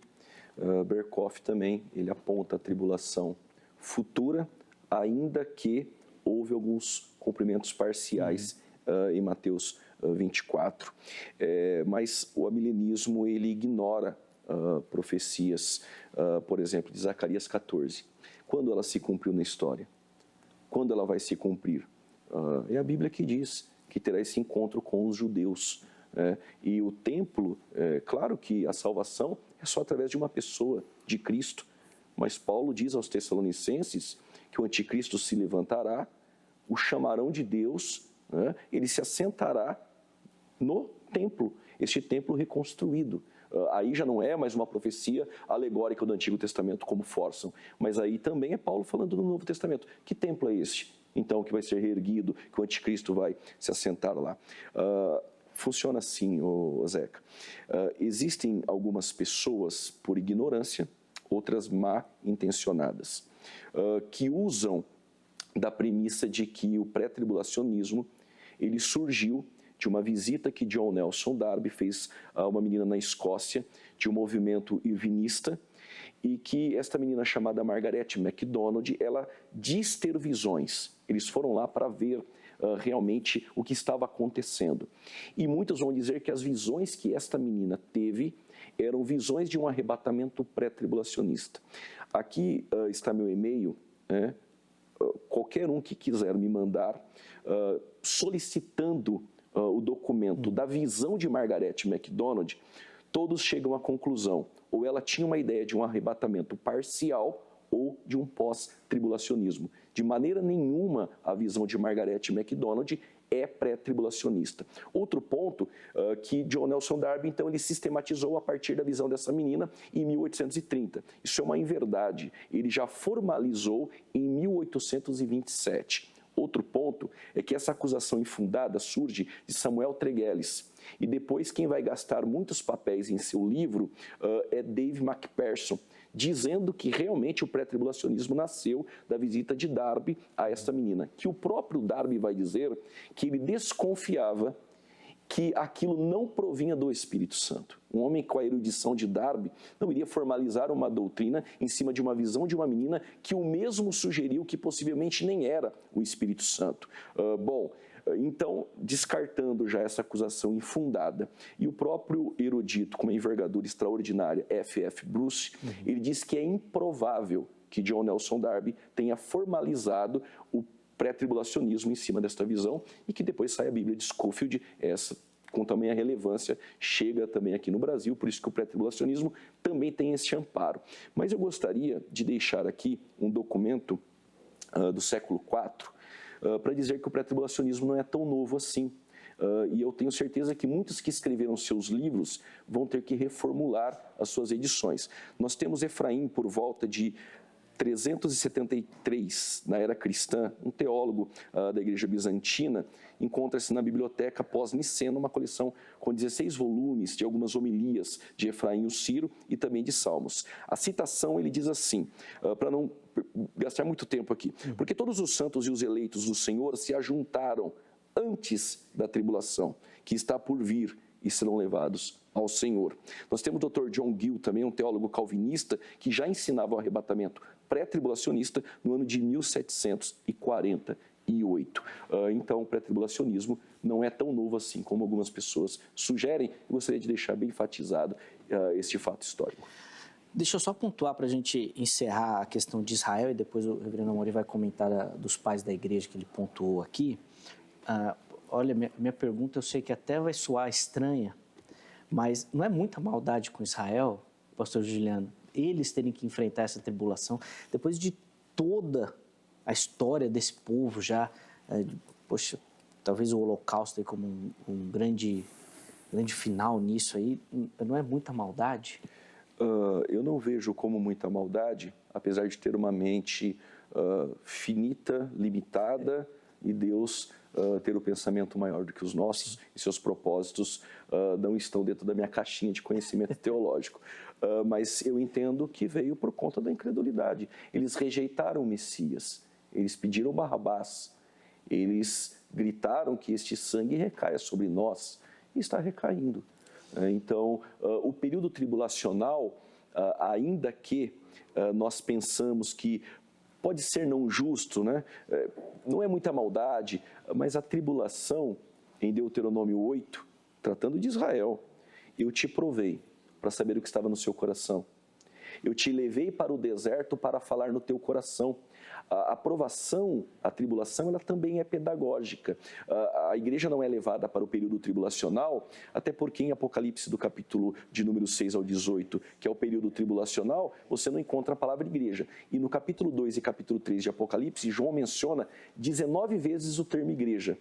Berkoff também, ele aponta a tribulação futura, ainda que houve alguns cumprimentos parciais em Mateus 24. Mas o amilenismo, ele ignora profecias, por exemplo, de Zacarias 14. Quando ela se cumpriu na história? Quando ela vai se cumprir? É a Bíblia que diz que terá esse encontro com os judeus. E o templo, claro que a salvação é só através de uma pessoa, de Cristo, mas Paulo diz aos Tessalonicenses que o anticristo se levantará, o chamarão de Deus, ele se assentará no templo, este templo reconstruído. Aí já não é mais uma profecia alegórica do Antigo Testamento, como forçam, mas aí também é Paulo falando no Novo Testamento. Que templo é este, então, que vai ser reerguido, que o anticristo vai se assentar lá? Funciona assim, Zeca. Existem algumas pessoas, por ignorância, outras mal intencionadas, que usam da premissa de que o pré-tribulacionismo ele surgiu de uma visita que John Nelson Darby fez a uma menina na Escócia, de um movimento irvinista, e que esta menina chamada Margaret MacDonald, ela diz ter visões. Eles foram lá para ver realmente o que estava acontecendo. E muitos vão dizer que as visões que esta menina teve eram visões de um arrebatamento pré-tribulacionista. Aqui está meu e-mail, qualquer um que quiser me mandar, solicitando o documento da visão de Margaret MacDonald, todos chegam à conclusão, ou ela tinha uma ideia de um arrebatamento parcial ou de um pós-tribulacionismo. De maneira nenhuma a visão de Margaret MacDonald é pré-tribulacionista. Outro ponto que John Nelson Darby, então, ele sistematizou a partir da visão dessa menina em 1830. Isso é uma inverdade. Ele já formalizou em 1827. Outro ponto é que essa acusação infundada surge de Samuel Tregelles. E depois quem vai gastar muitos papéis em seu livro é Dave MacPherson, dizendo que realmente o pré-tribulacionismo nasceu da visita de Darby a esta menina. Que o próprio Darby vai dizer que ele desconfiava que aquilo não provinha do Espírito Santo. Um homem com a erudição de Darby não iria formalizar uma doutrina em cima de uma visão de uma menina que o mesmo sugeriu que possivelmente nem era o Espírito Santo. Então, descartando já essa acusação infundada, e o próprio erudito, com uma envergadura extraordinária, F.F. Bruce, ele diz que é improvável que John Nelson Darby tenha formalizado o pré-tribulacionismo em cima desta visão e que depois sai a Bíblia de Scofield, essa com tamanha relevância, chega também aqui no Brasil, por isso que o pré-tribulacionismo também tem esse amparo. Mas eu gostaria de deixar aqui um documento do século IV para dizer que o pré-tribulacionismo não é tão novo assim. E eu tenho certeza que muitos que escreveram seus livros vão ter que reformular as suas edições. Nós temos Efraim por volta de 373, na era cristã, um teólogo da Igreja Bizantina, encontra-se na biblioteca pós-nicena uma coleção com 16 volumes de algumas homilias de Efraim e o Ciro e também de Salmos. A citação, ele diz assim, para não gastar muito tempo aqui, porque todos os santos e os eleitos do Senhor se ajuntaram antes da tribulação, que está por vir, e serão levados ao Senhor. Nós temos o Dr. John Gill, também um teólogo calvinista, que já ensinava o arrebatamento pré-tribulacionista no ano de 1748. Então, o pré-tribulacionismo não é tão novo assim como algumas pessoas sugerem. Eu gostaria de deixar bem enfatizado este fato histórico. Deixa eu só pontuar para a gente encerrar a questão de Israel e depois o reverendo Amorim vai comentar dos pais da igreja que ele pontuou aqui. Olha, minha pergunta eu sei que até vai soar estranha, mas não é muita maldade com Israel, pastor Juliano, eles terem que enfrentar essa tribulação, depois de toda a história desse povo já, poxa, talvez o Holocausto aí como um grande final nisso aí, não é muita maldade? Eu não vejo como muita maldade, apesar de ter uma mente finita, limitada, e Deus ter o pensamento maior do que os nossos, e seus propósitos não estão dentro da minha caixinha de conhecimento teológico. Mas eu entendo que veio por conta da incredulidade. Eles rejeitaram o Messias, eles pediram Barrabás, eles gritaram que este sangue recaia sobre nós, e está recaindo. Então, o período tribulacional, ainda que nós pensamos que pode ser não justo, né? Não é muita maldade, mas a tribulação, em Deuteronômio 8, tratando de Israel, eu te provei para saber o que estava no seu coração. Eu te levei para o deserto para falar no teu coração. A aprovação, a tribulação, ela também é pedagógica. A igreja não é levada para o período tribulacional, até porque em Apocalipse, do capítulo de número 6 ao 18, que é o período tribulacional, você não encontra a palavra igreja. E no capítulo 2 e capítulo 3 de Apocalipse, João menciona 19 vezes o termo igreja.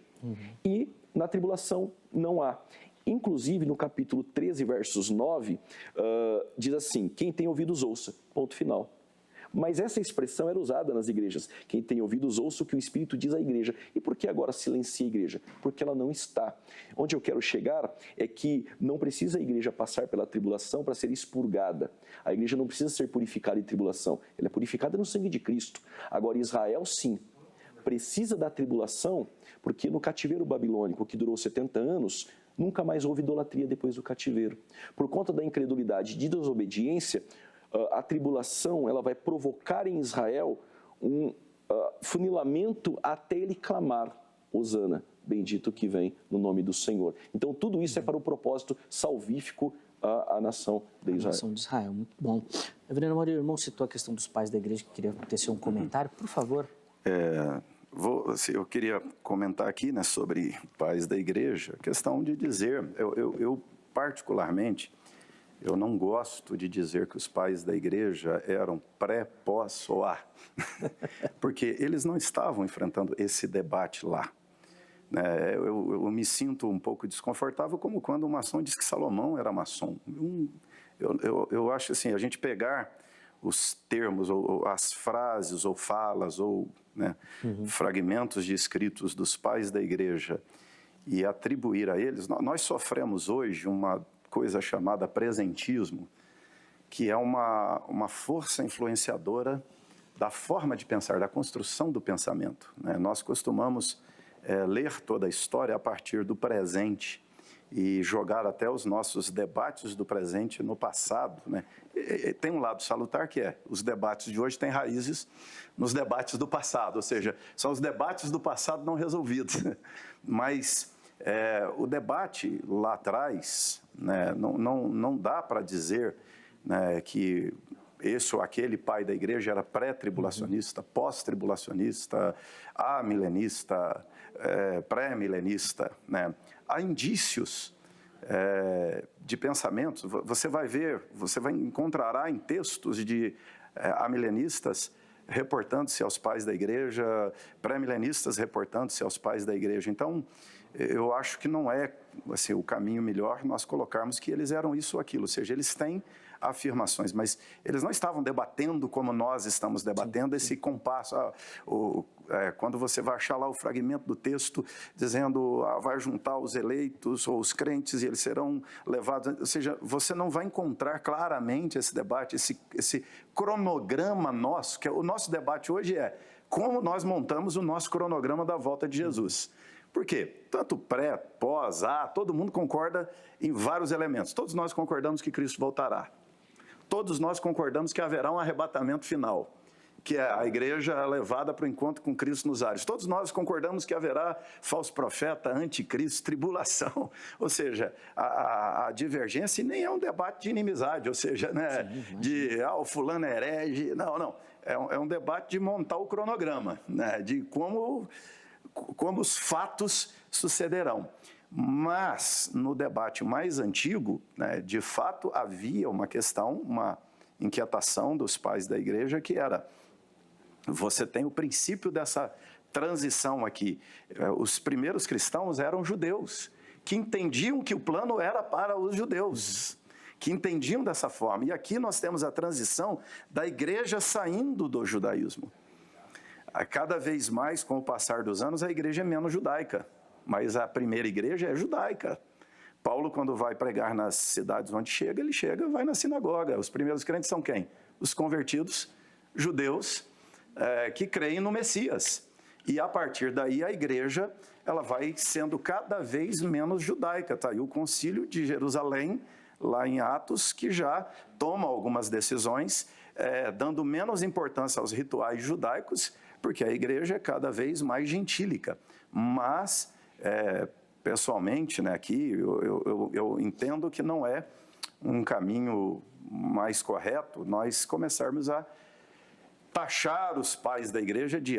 E na tribulação não há. Inclusive, no capítulo 13, versos 9, diz assim, quem tem ouvidos ouça, ponto final. Mas essa expressão era usada nas igrejas. Quem tem ouvidos ouça o que o Espírito diz à igreja. E por que agora silencia a igreja? Porque ela não está. Onde eu quero chegar é que não precisa a igreja passar pela tribulação para ser expurgada. A igreja não precisa ser purificada em tribulação. Ela é purificada no sangue de Cristo. Agora, Israel, sim, precisa da tribulação, porque no cativeiro babilônico, que durou 70 anos, nunca mais houve idolatria depois do cativeiro. Por conta da incredulidade e de desobediência, a tribulação ela vai provocar em Israel um funilamento até ele clamar, Hosana, bendito que vem no nome do Senhor. Então tudo isso é para o propósito salvífico à nação de Israel. A nação de Israel, muito bom. Reverendo Amorim, o irmão citou a questão dos pais da igreja, que queria tecer um comentário, por favor. Eu queria comentar aqui, né, sobre pais da igreja, a questão de dizer, eu particularmente, eu não gosto de dizer que os pais da igreja eram pré-pós-Soá, porque eles não estavam enfrentando esse debate lá. Eu me sinto um pouco desconfortável, como quando um maçom diz que Salomão era maçom. Eu acho assim, a gente pegar os termos, ou as frases, ou falas, ou fragmentos de escritos dos pais da igreja e atribuir a eles, nós sofremos hoje uma coisa chamada presentismo, que é uma força influenciadora da forma de pensar, da construção do pensamento. Nós costumamos ler toda a história a partir do presente e jogar até os nossos debates do presente no passado. Tem um lado salutar que os debates de hoje têm raízes nos debates do passado, ou seja, são os debates do passado não resolvidos. Mas o debate lá atrás, não dá para dizer que esse ou aquele pai da igreja era pré-tribulacionista, pós-tribulacionista, amilenista, pré-milenista. Há indícios de pensamentos. Você encontrará em textos de amilenistas reportando-se aos pais da igreja, pré-milenistas reportando-se aos pais da igreja. Então, eu acho que não é assim, o caminho melhor nós colocarmos que eles eram isso ou aquilo, ou seja, eles têm afirmações, mas eles não estavam debatendo como nós estamos debatendo esse compasso. Quando você vai achar lá o fragmento do texto dizendo vai juntar os eleitos ou os crentes e eles serão levados, ou seja, você não vai encontrar claramente esse debate, esse cronograma nosso, que o nosso debate hoje é como nós montamos o nosso cronograma da volta de Jesus. Por quê? Tanto pré, pós, todo mundo concorda em vários elementos. Todos nós concordamos que Cristo voltará. Todos nós concordamos que haverá um arrebatamento final, que é a igreja levada para o encontro com Cristo nos ares. Todos nós concordamos que haverá falso profeta, anticristo, tribulação. Ou seja, a divergência nem é um debate de inimizade, ou seja, né, o fulano é herege. Não. É um debate de montar o cronograma, né, de como os fatos sucederão. Mas, no debate mais antigo, né, de fato, havia uma questão, uma inquietação dos pais da igreja, que era, você tem o princípio dessa transição aqui. Os primeiros cristãos eram judeus, que entendiam que o plano era para os judeus, que entendiam dessa forma. E aqui nós temos a transição da igreja saindo do judaísmo. Cada vez mais, com o passar dos anos, a igreja é menos judaica, mas a primeira igreja é judaica. Paulo, quando vai pregar nas cidades onde chega, vai na sinagoga. Os primeiros crentes são quem? Os convertidos judeus que creem no Messias. E a partir daí a igreja ela vai sendo cada vez menos judaica. Está aí o concílio de Jerusalém, lá em Atos, que já toma algumas decisões, dando menos importância aos rituais judaicos, porque a igreja é cada vez mais gentílica. Mas, pessoalmente, né, aqui, eu entendo que não é um caminho mais correto nós começarmos a taxar os pais da igreja de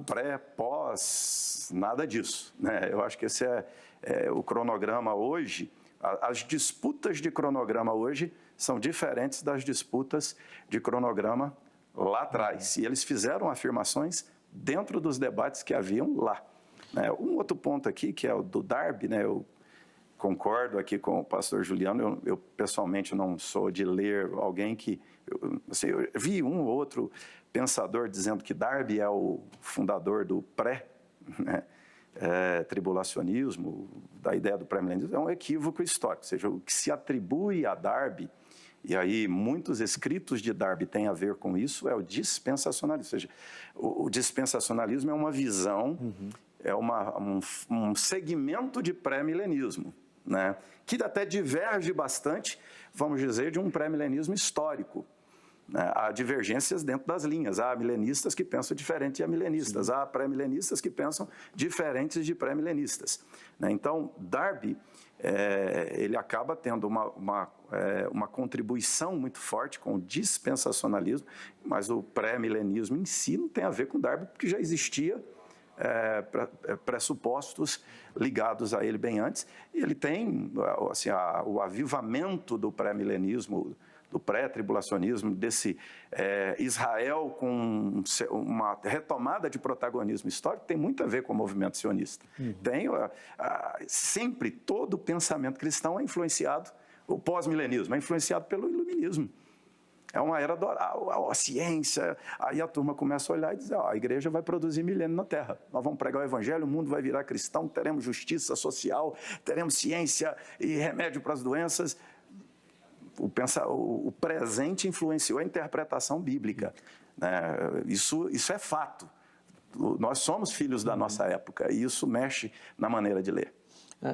pré, pós, nada disso, né? Eu acho que esse é o cronograma hoje. As disputas de cronograma hoje são diferentes das disputas de cronograma lá atrás. E eles fizeram afirmações dentro dos debates que haviam lá. Um outro ponto aqui, que é o do Darby, né? Eu concordo aqui com o pastor Juliano, eu pessoalmente não sou de ler alguém que... eu vi um ou outro pensador dizendo que Darby é o fundador do tribulacionismo, da ideia do pré-milenismo. É um equívoco histórico, ou seja, o que se atribui a Darby, e aí muitos escritos de Darby têm a ver com isso, é o dispensacionalismo. Ou seja, o dispensacionalismo é uma visão, é um segmento de pré-milenismo, né, que até diverge bastante, vamos dizer, de um pré-milenismo histórico. Há divergências dentro das linhas. Há milenistas que pensam diferente de milenistas. Há pré-milenistas que pensam diferentes de pré-milenistas. Então, Darby, ele acaba tendo uma contribuição muito forte com o dispensacionalismo, mas o pré-milenismo em si não tem a ver com Darby, porque já existia pressupostos ligados a ele bem antes. E ele tem assim, o avivamento do pré-milenismo, do pré-tribulacionismo, desse Israel com uma retomada de protagonismo histórico, tem muito a ver com o movimento sionista. Tem, sempre todo o pensamento cristão é influenciado, o pós-milenismo é influenciado pelo iluminismo. É uma era doral, a ciência. Aí a turma começa a olhar e dizer, a igreja vai produzir milênio na Terra. Nós vamos pregar o evangelho, o mundo vai virar cristão, teremos justiça social, teremos ciência e remédio para as doenças. O presente influenciou a interpretação bíblica. Isso é fato. Nós somos filhos da nossa época e isso mexe na maneira de ler.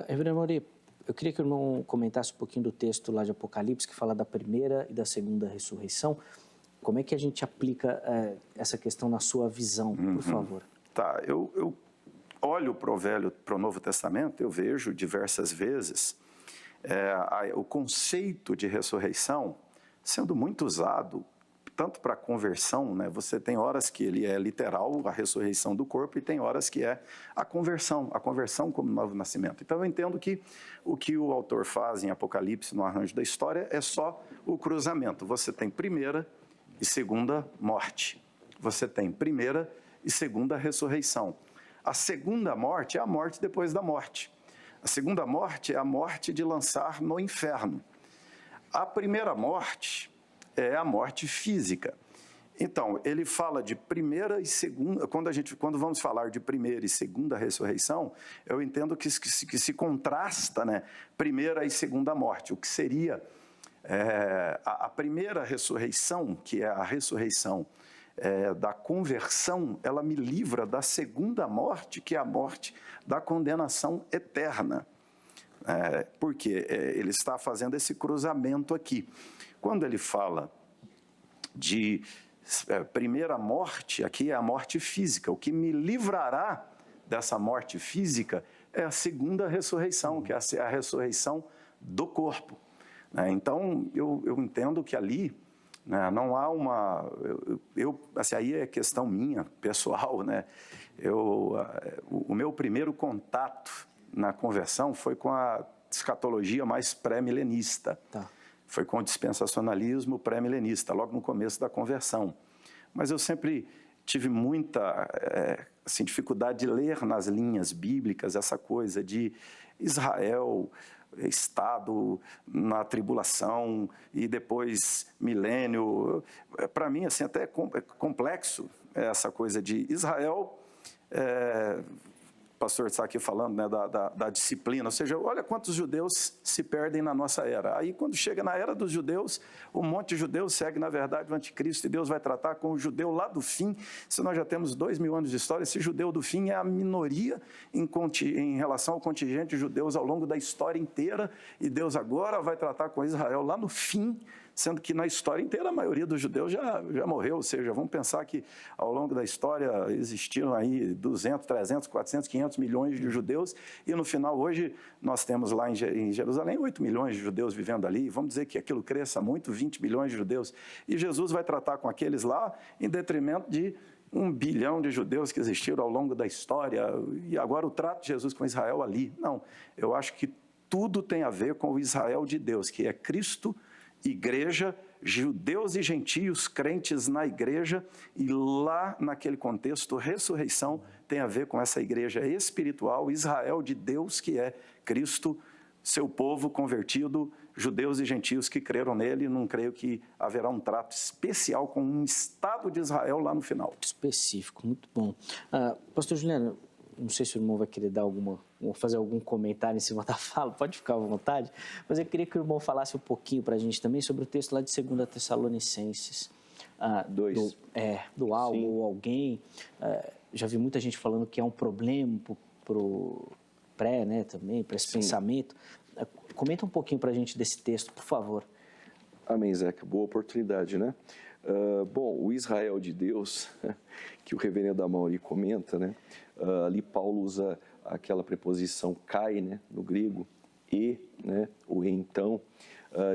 Reverendo Maury, eu queria que o irmão comentasse um pouquinho do texto lá de Apocalipse, que fala da primeira e da segunda ressurreição. Como é que a gente aplica essa questão na sua visão, por favor? Tá, eu olho para o Novo Testamento, eu vejo diversas vezes o conceito de ressurreição sendo muito usado, tanto para a conversão, né? Você tem horas que ele é literal, a ressurreição do corpo, e tem horas que é a conversão como novo nascimento. Então eu entendo que o que o autor faz em Apocalipse, no arranjo da história, é só o cruzamento. Você tem primeira e segunda morte. Você tem primeira e segunda ressurreição. A segunda morte é a morte depois da morte. A segunda morte é a morte de lançar no inferno. A primeira morte é a morte física. Então, ele fala de primeira e segunda. Quando vamos falar de primeira e segunda ressurreição, eu entendo que se contrasta, né, primeira e segunda morte. O que seria a primeira ressurreição, que é a ressurreição da conversão, ela me livra da segunda morte, que é a morte da condenação eterna. Porque ele está fazendo esse cruzamento aqui. Quando ele fala de primeira morte, aqui é a morte física. O que me livrará dessa morte física é a segunda ressurreição, que é a ressurreição do corpo. Então, eu entendo que ali, né, não há uma... assim, aí é questão minha, pessoal, né? O meu primeiro contato na conversão foi com a escatologia mais pré-milenista. Tá. Foi com o dispensacionalismo pré-milenista, logo no começo da conversão. Mas eu sempre tive muita dificuldade de ler nas linhas bíblicas essa coisa de Israel, Estado na tribulação e depois milênio. Para mim, assim, até é complexo essa coisa de Israel... O pastor está aqui falando, né, da disciplina, ou seja, olha quantos judeus se perdem na nossa era. Aí, quando chega na era dos judeus, um monte de judeus segue, na verdade, o anticristo, e Deus vai tratar com o judeu lá do fim. Se nós já temos 2000 anos de história, esse judeu do fim é a minoria em relação ao contingente de judeus ao longo da história inteira, e Deus agora vai tratar com Israel lá no fim, sendo que na história inteira a maioria dos judeus já morreu, ou seja, vamos pensar que ao longo da história existiram aí 200, 300, 400, 500 milhões de judeus, e no final hoje nós temos lá em Jerusalém 8 milhões de judeus vivendo ali, vamos dizer que aquilo cresça muito, 20 milhões de judeus, e Jesus vai tratar com aqueles lá em detrimento de 1 bilhão de judeus que existiram ao longo da história, e agora o trato de Jesus com Israel ali. Não, eu acho que tudo tem a ver com o Israel de Deus, que é Cristo, igreja, judeus e gentios, crentes na igreja, e lá naquele contexto, ressurreição tem a ver com essa igreja espiritual, Israel de Deus, que é Cristo, seu povo convertido, judeus e gentios que creram nele. Não creio que haverá um trato especial com um Estado de Israel lá no final. Específico, muito bom. Pastor Juliano, não sei se o irmão vai querer dar fazer algum comentário em cima da fala, pode ficar à vontade, mas eu queria que o irmão falasse um pouquinho para a gente também sobre o texto lá de 2 Tessalonicenses. 2. Do algo ou alguém. Já vi muita gente falando que é um problema para o pré, né, também, para esse pensamento. Comenta um pouquinho para a gente desse texto, por favor. Amém, Zeca. Boa oportunidade, né? Bom, o Israel de Deus, que o reverendo Amaury comenta, né? Ali Paulo usa aquela preposição kai, né, no grego, e, né, o então,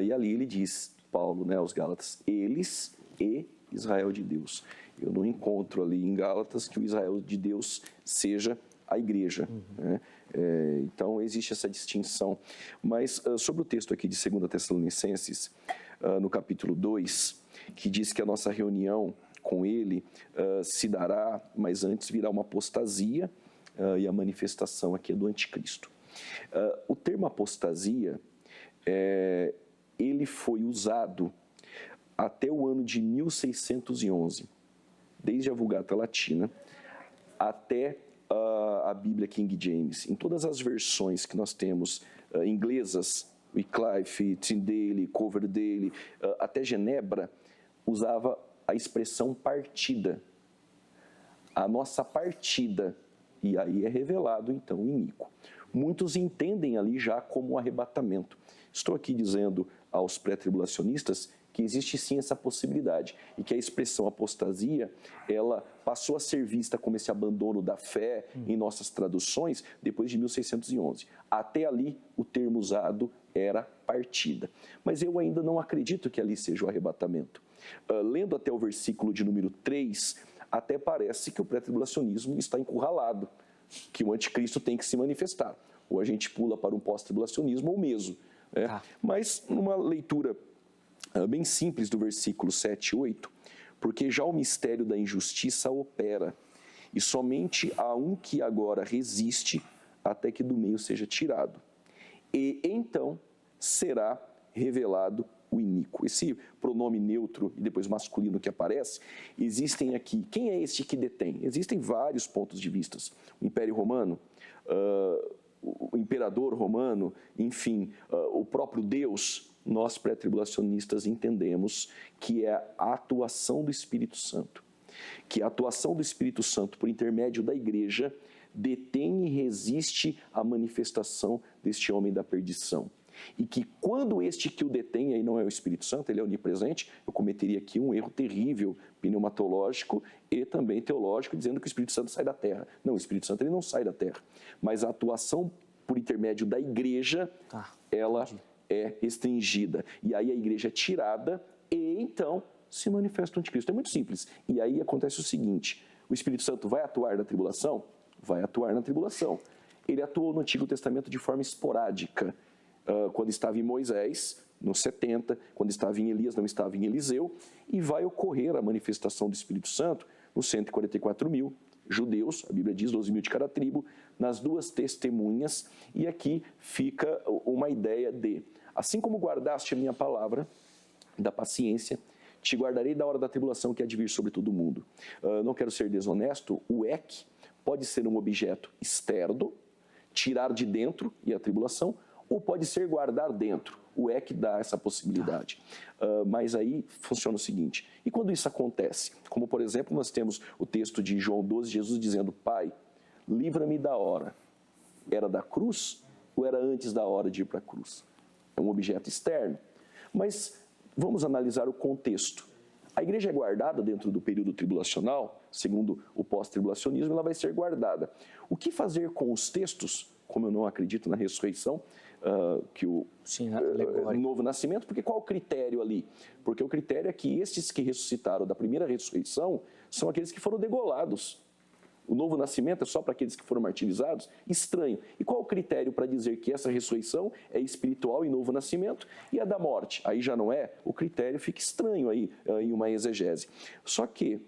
e ali ele diz, Paulo, né, aos Gálatas, eles e Israel de Deus. Eu não encontro ali em Gálatas que o Israel de Deus seja a igreja, né? Então existe essa distinção. Mas sobre o texto aqui de 2 Tessalonicenses, no capítulo 2, que diz que a nossa reunião com ele se dará, mas antes virá uma apostasia, e a manifestação aqui é do anticristo. O termo apostasia, ele foi usado até o ano de 1611, desde a Vulgata Latina até a Bíblia King James. Em todas as versões que nós temos inglesas, Wycliffe, Tyndale, Coverdale, até Genebra, usava a expressão partida. A nossa partida. E aí é revelado, então, o iníquo. Muitos entendem ali já como um arrebatamento. Estou aqui dizendo aos pré-tribulacionistas que existe sim essa possibilidade e que a expressão apostasia, ela passou a ser vista como esse abandono da fé em nossas traduções depois de 1611. Até ali, o termo usado era partida. Mas eu ainda não acredito que ali seja o arrebatamento. Lendo até o versículo de número 3, até parece que o pré-tribulacionismo está encurralado, que o anticristo tem que se manifestar. Ou a gente pula para um pós-tribulacionismo ou mesmo. Mas numa leitura bem simples do versículo 7 e 8, porque já o mistério da injustiça opera, e somente há um que agora resiste até que do meio seja tirado. E então será revelado o iníquo. Esse pronome neutro e depois masculino que aparece, existem aqui. Quem é este que detém? Existem vários pontos de vista. O Império Romano, o imperador romano, enfim, o próprio Deus. Nós pré-tribulacionistas entendemos que é a atuação do Espírito Santo. Que a atuação do Espírito Santo por intermédio da igreja detém e resiste à manifestação deste homem da perdição. E que quando este que o detém, aí não é o Espírito Santo, ele é onipresente, eu cometeria aqui um erro terrível, pneumatológico e também teológico, dizendo que o Espírito Santo sai da terra. Não, o Espírito Santo ele não sai da terra. Mas a atuação por intermédio da igreja, ela é restringida. E aí a igreja é tirada e então se manifesta o anticristo. É muito simples. E aí acontece o seguinte, o Espírito Santo vai atuar na tribulação? Vai atuar na tribulação. Ele atuou no Antigo Testamento de forma esporádica. Quando estava em Moisés, nos 70, quando estava em Elias, não estava em Eliseu, e vai ocorrer a manifestação do Espírito Santo nos 144 mil judeus, a Bíblia diz 12 mil de cada tribo, nas duas testemunhas, e aqui fica uma ideia de, assim como guardaste a minha palavra da paciência, te guardarei da hora da tribulação que há de vir sobre todo o mundo. Não quero ser desonesto, o ek pode ser um objeto externo, tirar de dentro, e a tribulação, ou pode ser guardar dentro. O ek dá essa possibilidade. Mas aí funciona o seguinte, e quando isso acontece? Como, por exemplo, nós temos o texto de João 12, Jesus dizendo, Pai, livra-me da hora. Era da cruz ou era antes da hora de ir para a cruz? É um objeto externo. Mas vamos analisar o contexto. A igreja é guardada dentro do período tribulacional, segundo o pós-tribulacionismo, ela vai ser guardada. O que fazer com os textos, como eu não acredito na ressurreição, que o novo nascimento, porque qual o critério ali? Porque o critério é que estes que ressuscitaram da primeira ressurreição são aqueles que foram degolados. O novo nascimento é só para aqueles que foram martirizados? Estranho. E qual o critério para dizer que essa ressurreição é espiritual e novo nascimento e a da morte? Aí já não é? O critério fica estranho aí em uma exegese. Só que,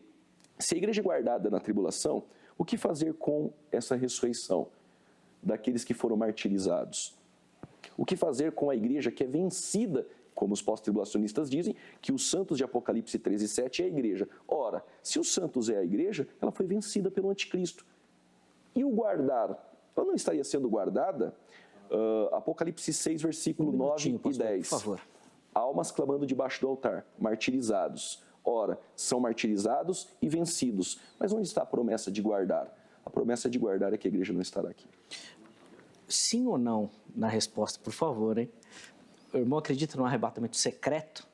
se a igreja é guardada na tribulação, o que fazer com essa ressurreição daqueles que foram martirizados? O que fazer com a igreja que é vencida, como os pós-tribulacionistas dizem, que os santos de Apocalipse 13:7 é a igreja. Ora, se os santos é a igreja, ela foi vencida pelo anticristo. E o guardar, ela não estaria sendo guardada? Apocalipse 6, versículo 9 e 10. Por favor. Almas clamando debaixo do altar, martirizados. Ora, são martirizados e vencidos. Mas onde está a promessa de guardar? A promessa de guardar é que a igreja não estará aqui. Sim ou não na resposta, por favor, hein? O irmão acredita no arrebatamento secreto?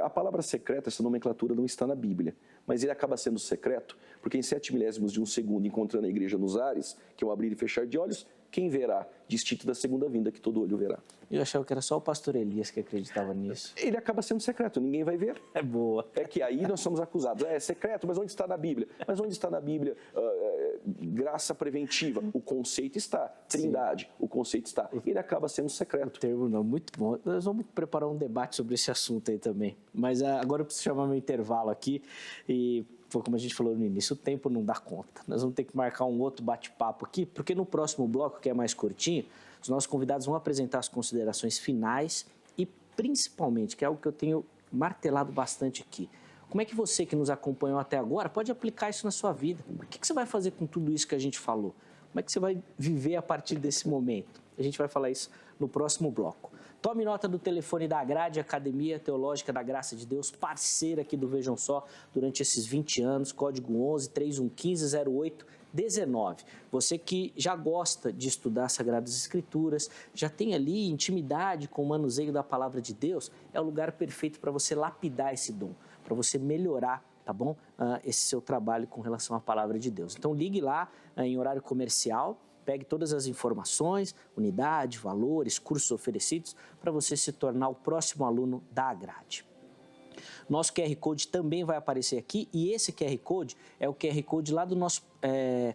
A palavra secreta, essa nomenclatura não está na Bíblia, mas ele acaba sendo secreto, porque em 7 milésimos de um segundo, encontrando a igreja nos ares, que é um abrir e fechar de olhos, quem verá? Distinto da segunda vinda, que todo olho verá. Eu achava que era só o pastor Elias que acreditava nisso. Ele acaba sendo secreto, ninguém vai ver. É boa. É que aí nós somos acusados. É secreto, mas onde está na Bíblia? Mas onde está na Bíblia graça preventiva? O conceito está. Trindade, o conceito está. Ele acaba sendo secreto. O termo não, muito bom. Nós vamos preparar um debate sobre esse assunto aí também. Mas agora eu preciso chamar meu intervalo aqui e... como a gente falou no início, o tempo não dá conta. Nós vamos ter que marcar um outro bate-papo aqui, porque no próximo bloco, que é mais curtinho, os nossos convidados vão apresentar as considerações finais e, principalmente, que é algo que eu tenho martelado bastante aqui, como é que você que nos acompanhou até agora pode aplicar isso na sua vida? O que você vai fazer com tudo isso que a gente falou? Como é que você vai viver a partir desse momento? A gente vai falar isso no próximo bloco. Tome nota do telefone da Grade, Academia Teológica da Graça de Deus, parceira aqui do Vejam Só durante esses 20 anos, código 11 3115 0819. Você que já gosta de estudar Sagradas Escrituras, já tem ali intimidade com o manuseio da Palavra de Deus, é o lugar perfeito para você lapidar esse dom, para você melhorar, tá bom? Esse seu trabalho com relação à Palavra de Deus. Então ligue lá em horário comercial, pegue todas as informações, unidade, valores, cursos oferecidos, para você se tornar o próximo aluno da Grade. Nosso QR Code também vai aparecer aqui e esse QR Code é o QR Code lá do nosso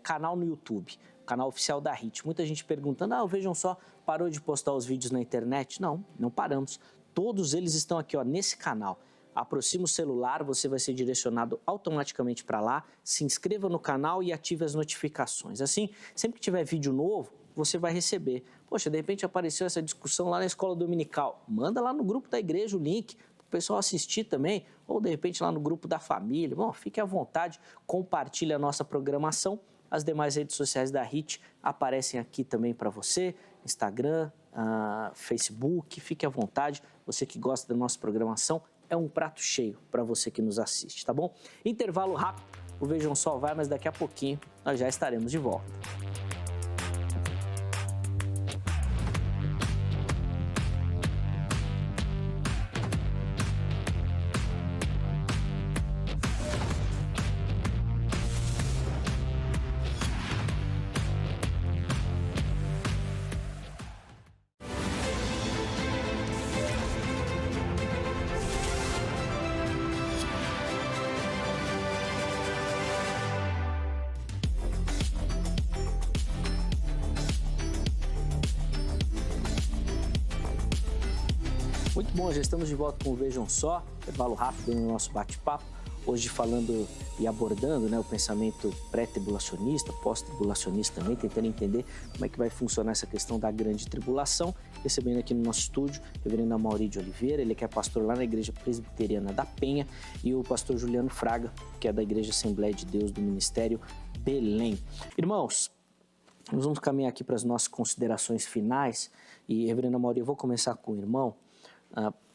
canal no YouTube, canal oficial da HIT. Muita gente perguntando, Vejam Só, parou de postar os vídeos na internet? Não, não paramos. Todos eles estão aqui, ó, nesse canal. Aproxima o celular, você vai ser direcionado automaticamente para lá, se inscreva no canal e ative as notificações. Assim, sempre que tiver vídeo novo, você vai receber. Poxa, de repente apareceu essa discussão lá na escola dominical. Manda lá no grupo da igreja o link para o pessoal assistir também, ou de repente lá no grupo da família. Bom, fique à vontade, compartilhe a nossa programação. As demais redes sociais da HIT aparecem aqui também para você, Instagram, Facebook, fique à vontade. Você que gosta da nossa programação, é um prato cheio para você que nos assiste, tá bom? Intervalo rápido, o Vejam Só vai, mas daqui a pouquinho nós já estaremos de volta. Muito bom, já estamos de volta com o Vejam Só, intervalo rápido no nosso bate-papo, hoje falando e abordando, né, o pensamento pré-tribulacionista, pós-tribulacionista também, tentando entender como é que vai funcionar essa questão da grande tribulação, recebendo aqui no nosso estúdio o reverendo Amaury de Oliveira, ele que é pastor lá na Igreja Presbiteriana da Penha, e o pastor Juliano Fraga, que é da Igreja Assembleia de Deus do Ministério Belém. Irmãos, nós vamos caminhar aqui para as nossas considerações finais, e reverendo Amaury, eu vou começar com o irmão,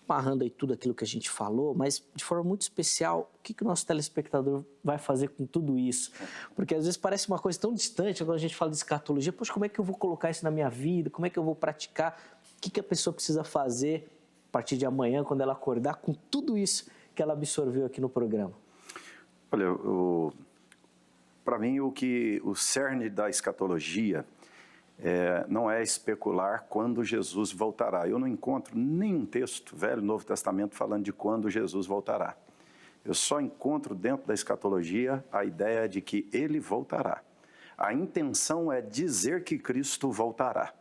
amarrando aí tudo aquilo que a gente falou, mas de forma muito especial, o que o nosso telespectador vai fazer com tudo isso? Porque às vezes parece uma coisa tão distante quando a gente fala de escatologia. Poxa, como é que eu vou colocar isso na minha vida? Como é que eu vou praticar? O que a pessoa precisa fazer a partir de amanhã, quando ela acordar, com tudo isso que ela absorveu aqui no programa? Olha, para mim o cerne da escatologia não é especular quando Jesus voltará. Eu não encontro nenhum texto, Velho e Novo Testamento, falando de quando Jesus voltará. Eu só encontro dentro da escatologia a ideia de que ele voltará. A intenção é dizer que Cristo voltará.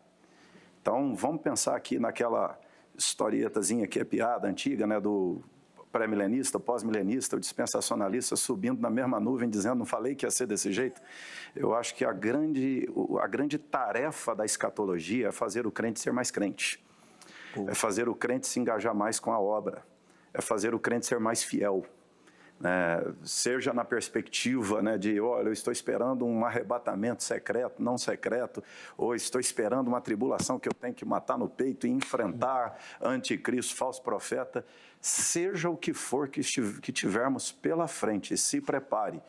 Então, vamos pensar aqui naquela historietazinha que é piada antiga, né, do pré-milenista, pós-milenista, o dispensacionalista subindo na mesma nuvem, dizendo, não falei que ia ser desse jeito? Eu acho que a grande tarefa da escatologia é fazer o crente ser mais crente. É fazer o crente se engajar mais com a obra. É fazer o crente ser mais fiel. Seja na perspectiva, né, de, olha, eu estou esperando um arrebatamento secreto, não secreto, ou estou esperando uma tribulação que eu tenho que matar no peito e enfrentar anticristo, falso profeta. Seja o que for que tivermos pela frente, se prepare.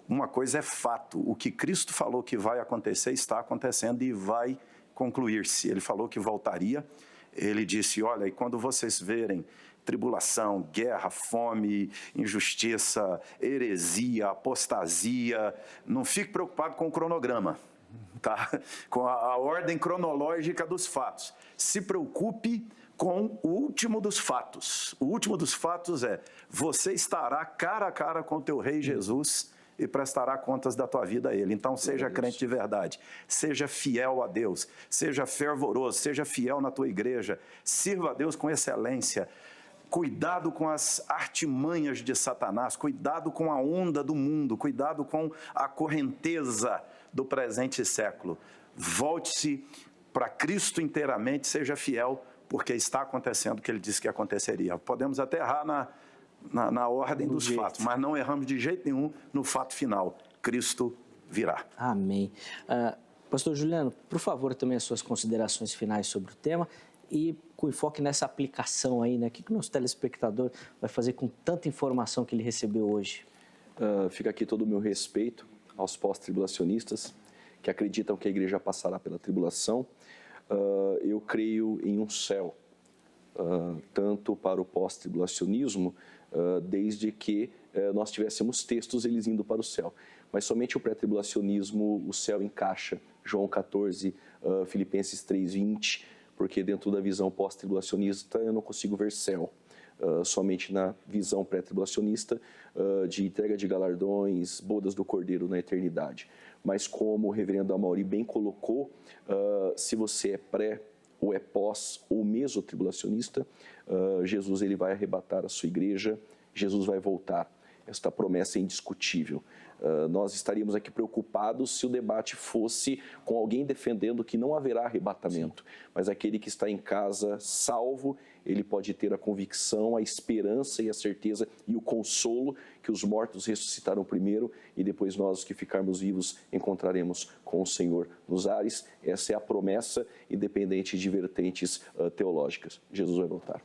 Uma coisa é fato, o que Cristo falou que vai acontecer, está acontecendo e vai concluir-se. Ele falou que voltaria, ele disse, olha, e quando vocês verem tribulação, guerra, fome, injustiça, heresia, apostasia, não fique preocupado com o cronograma, tá? Com a ordem cronológica dos fatos. Se preocupe com o último dos fatos. O último dos fatos é, você estará cara a cara com o teu rei Jesus e prestará contas da tua vida a ele. Então, seja crente de verdade, seja fiel a Deus, seja fervoroso, seja fiel na tua igreja, sirva a Deus com excelência. Cuidado com as artimanhas de Satanás, cuidado com a onda do mundo, cuidado com a correnteza do presente século. Volte-se para Cristo inteiramente, seja fiel, porque está acontecendo o que ele disse que aconteceria. Podemos até errar na ordem dos fatos, mas não erramos de jeito nenhum no fato final. Cristo virá. Amém. Pastor Juliano, por favor, também as suas considerações finais sobre o tema e com enfoque nessa aplicação aí, né? O que o nosso telespectador vai fazer com tanta informação que ele recebeu hoje? Fica aqui todo o meu respeito aos pós-tribulacionistas que acreditam que a igreja passará pela tribulação. Eu creio em um céu, tanto para o pós-tribulacionismo, desde que nós tivéssemos textos eles indo para o céu. Mas somente o pré-tribulacionismo, o céu encaixa, João 14, Filipenses 3:20, porque dentro da visão pós-tribulacionista eu não consigo ver céu. Somente na visão pré-tribulacionista de entrega de galardões, bodas do Cordeiro na eternidade. Mas como o reverendo Amaury bem colocou, se você é pré ou é pós ou mesotribulacionista, Jesus ele vai arrebatar a sua igreja, Jesus vai voltar. esta promessa é indiscutível. Nós estaríamos aqui preocupados se o debate fosse com alguém defendendo que não haverá arrebatamento. Sim. Mas aquele que está em casa salvo, ele pode ter a convicção, a esperança e a certeza e o consolo que os mortos ressuscitaram primeiro e depois nós que ficarmos vivos encontraremos com o Senhor nos ares. Essa é a promessa, independente de vertentes teológicas. Jesus vai voltar.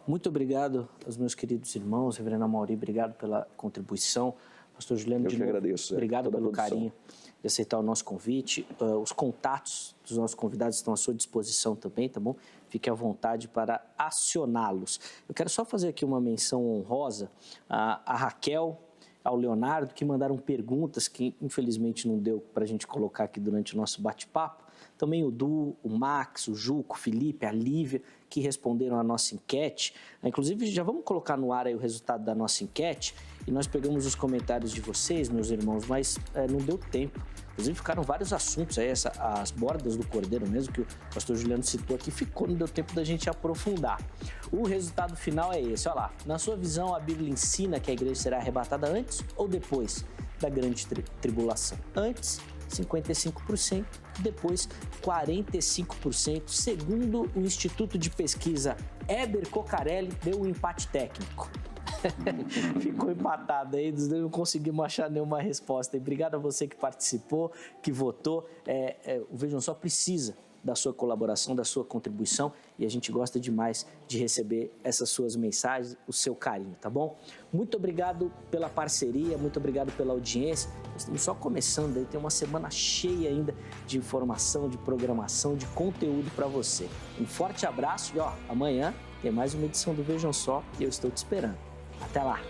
Muito obrigado aos meus queridos irmãos. Reverendo Amaury, obrigado pela contribuição. Pastor Juliano, eu de novo, agradeço, obrigado pelo carinho de aceitar o nosso convite. Os contatos dos nossos convidados estão à sua disposição também, tá bom? Fique à vontade para acioná-los. Eu quero só fazer aqui uma menção honrosa a Raquel, ao Leonardo, que mandaram perguntas que infelizmente não deu para a gente colocar aqui durante o nosso bate-papo. Também o Du, o Max, o Juco, o Felipe, a Lívia, que responderam à nossa enquete. Inclusive, já vamos colocar no ar aí o resultado da nossa enquete. E nós pegamos os comentários de vocês, meus irmãos, mas não deu tempo. Inclusive, ficaram vários assuntos aí, as bordas do cordeiro mesmo, que o pastor Juliano citou aqui, não deu tempo da gente aprofundar. O resultado final é esse, olha lá. Na sua visão, a Bíblia ensina que a igreja será arrebatada antes ou depois da grande tribulação? Antes, 55%, depois 45%, segundo o Instituto de Pesquisa Heber Cocarelli, deu um empate técnico. Ficou empatado aí, não conseguimos achar nenhuma resposta. E obrigado a você que participou, que votou. O Vejam Só precisa da sua colaboração, da sua contribuição, e a gente gosta demais de receber essas suas mensagens, o seu carinho, tá bom? Muito obrigado pela parceria, muito obrigado pela audiência. Nós estamos só começando aí, tem uma semana cheia ainda de informação, de programação, de conteúdo para você. Um forte abraço e amanhã tem mais uma edição do Vejam Só e eu estou te esperando. Até lá!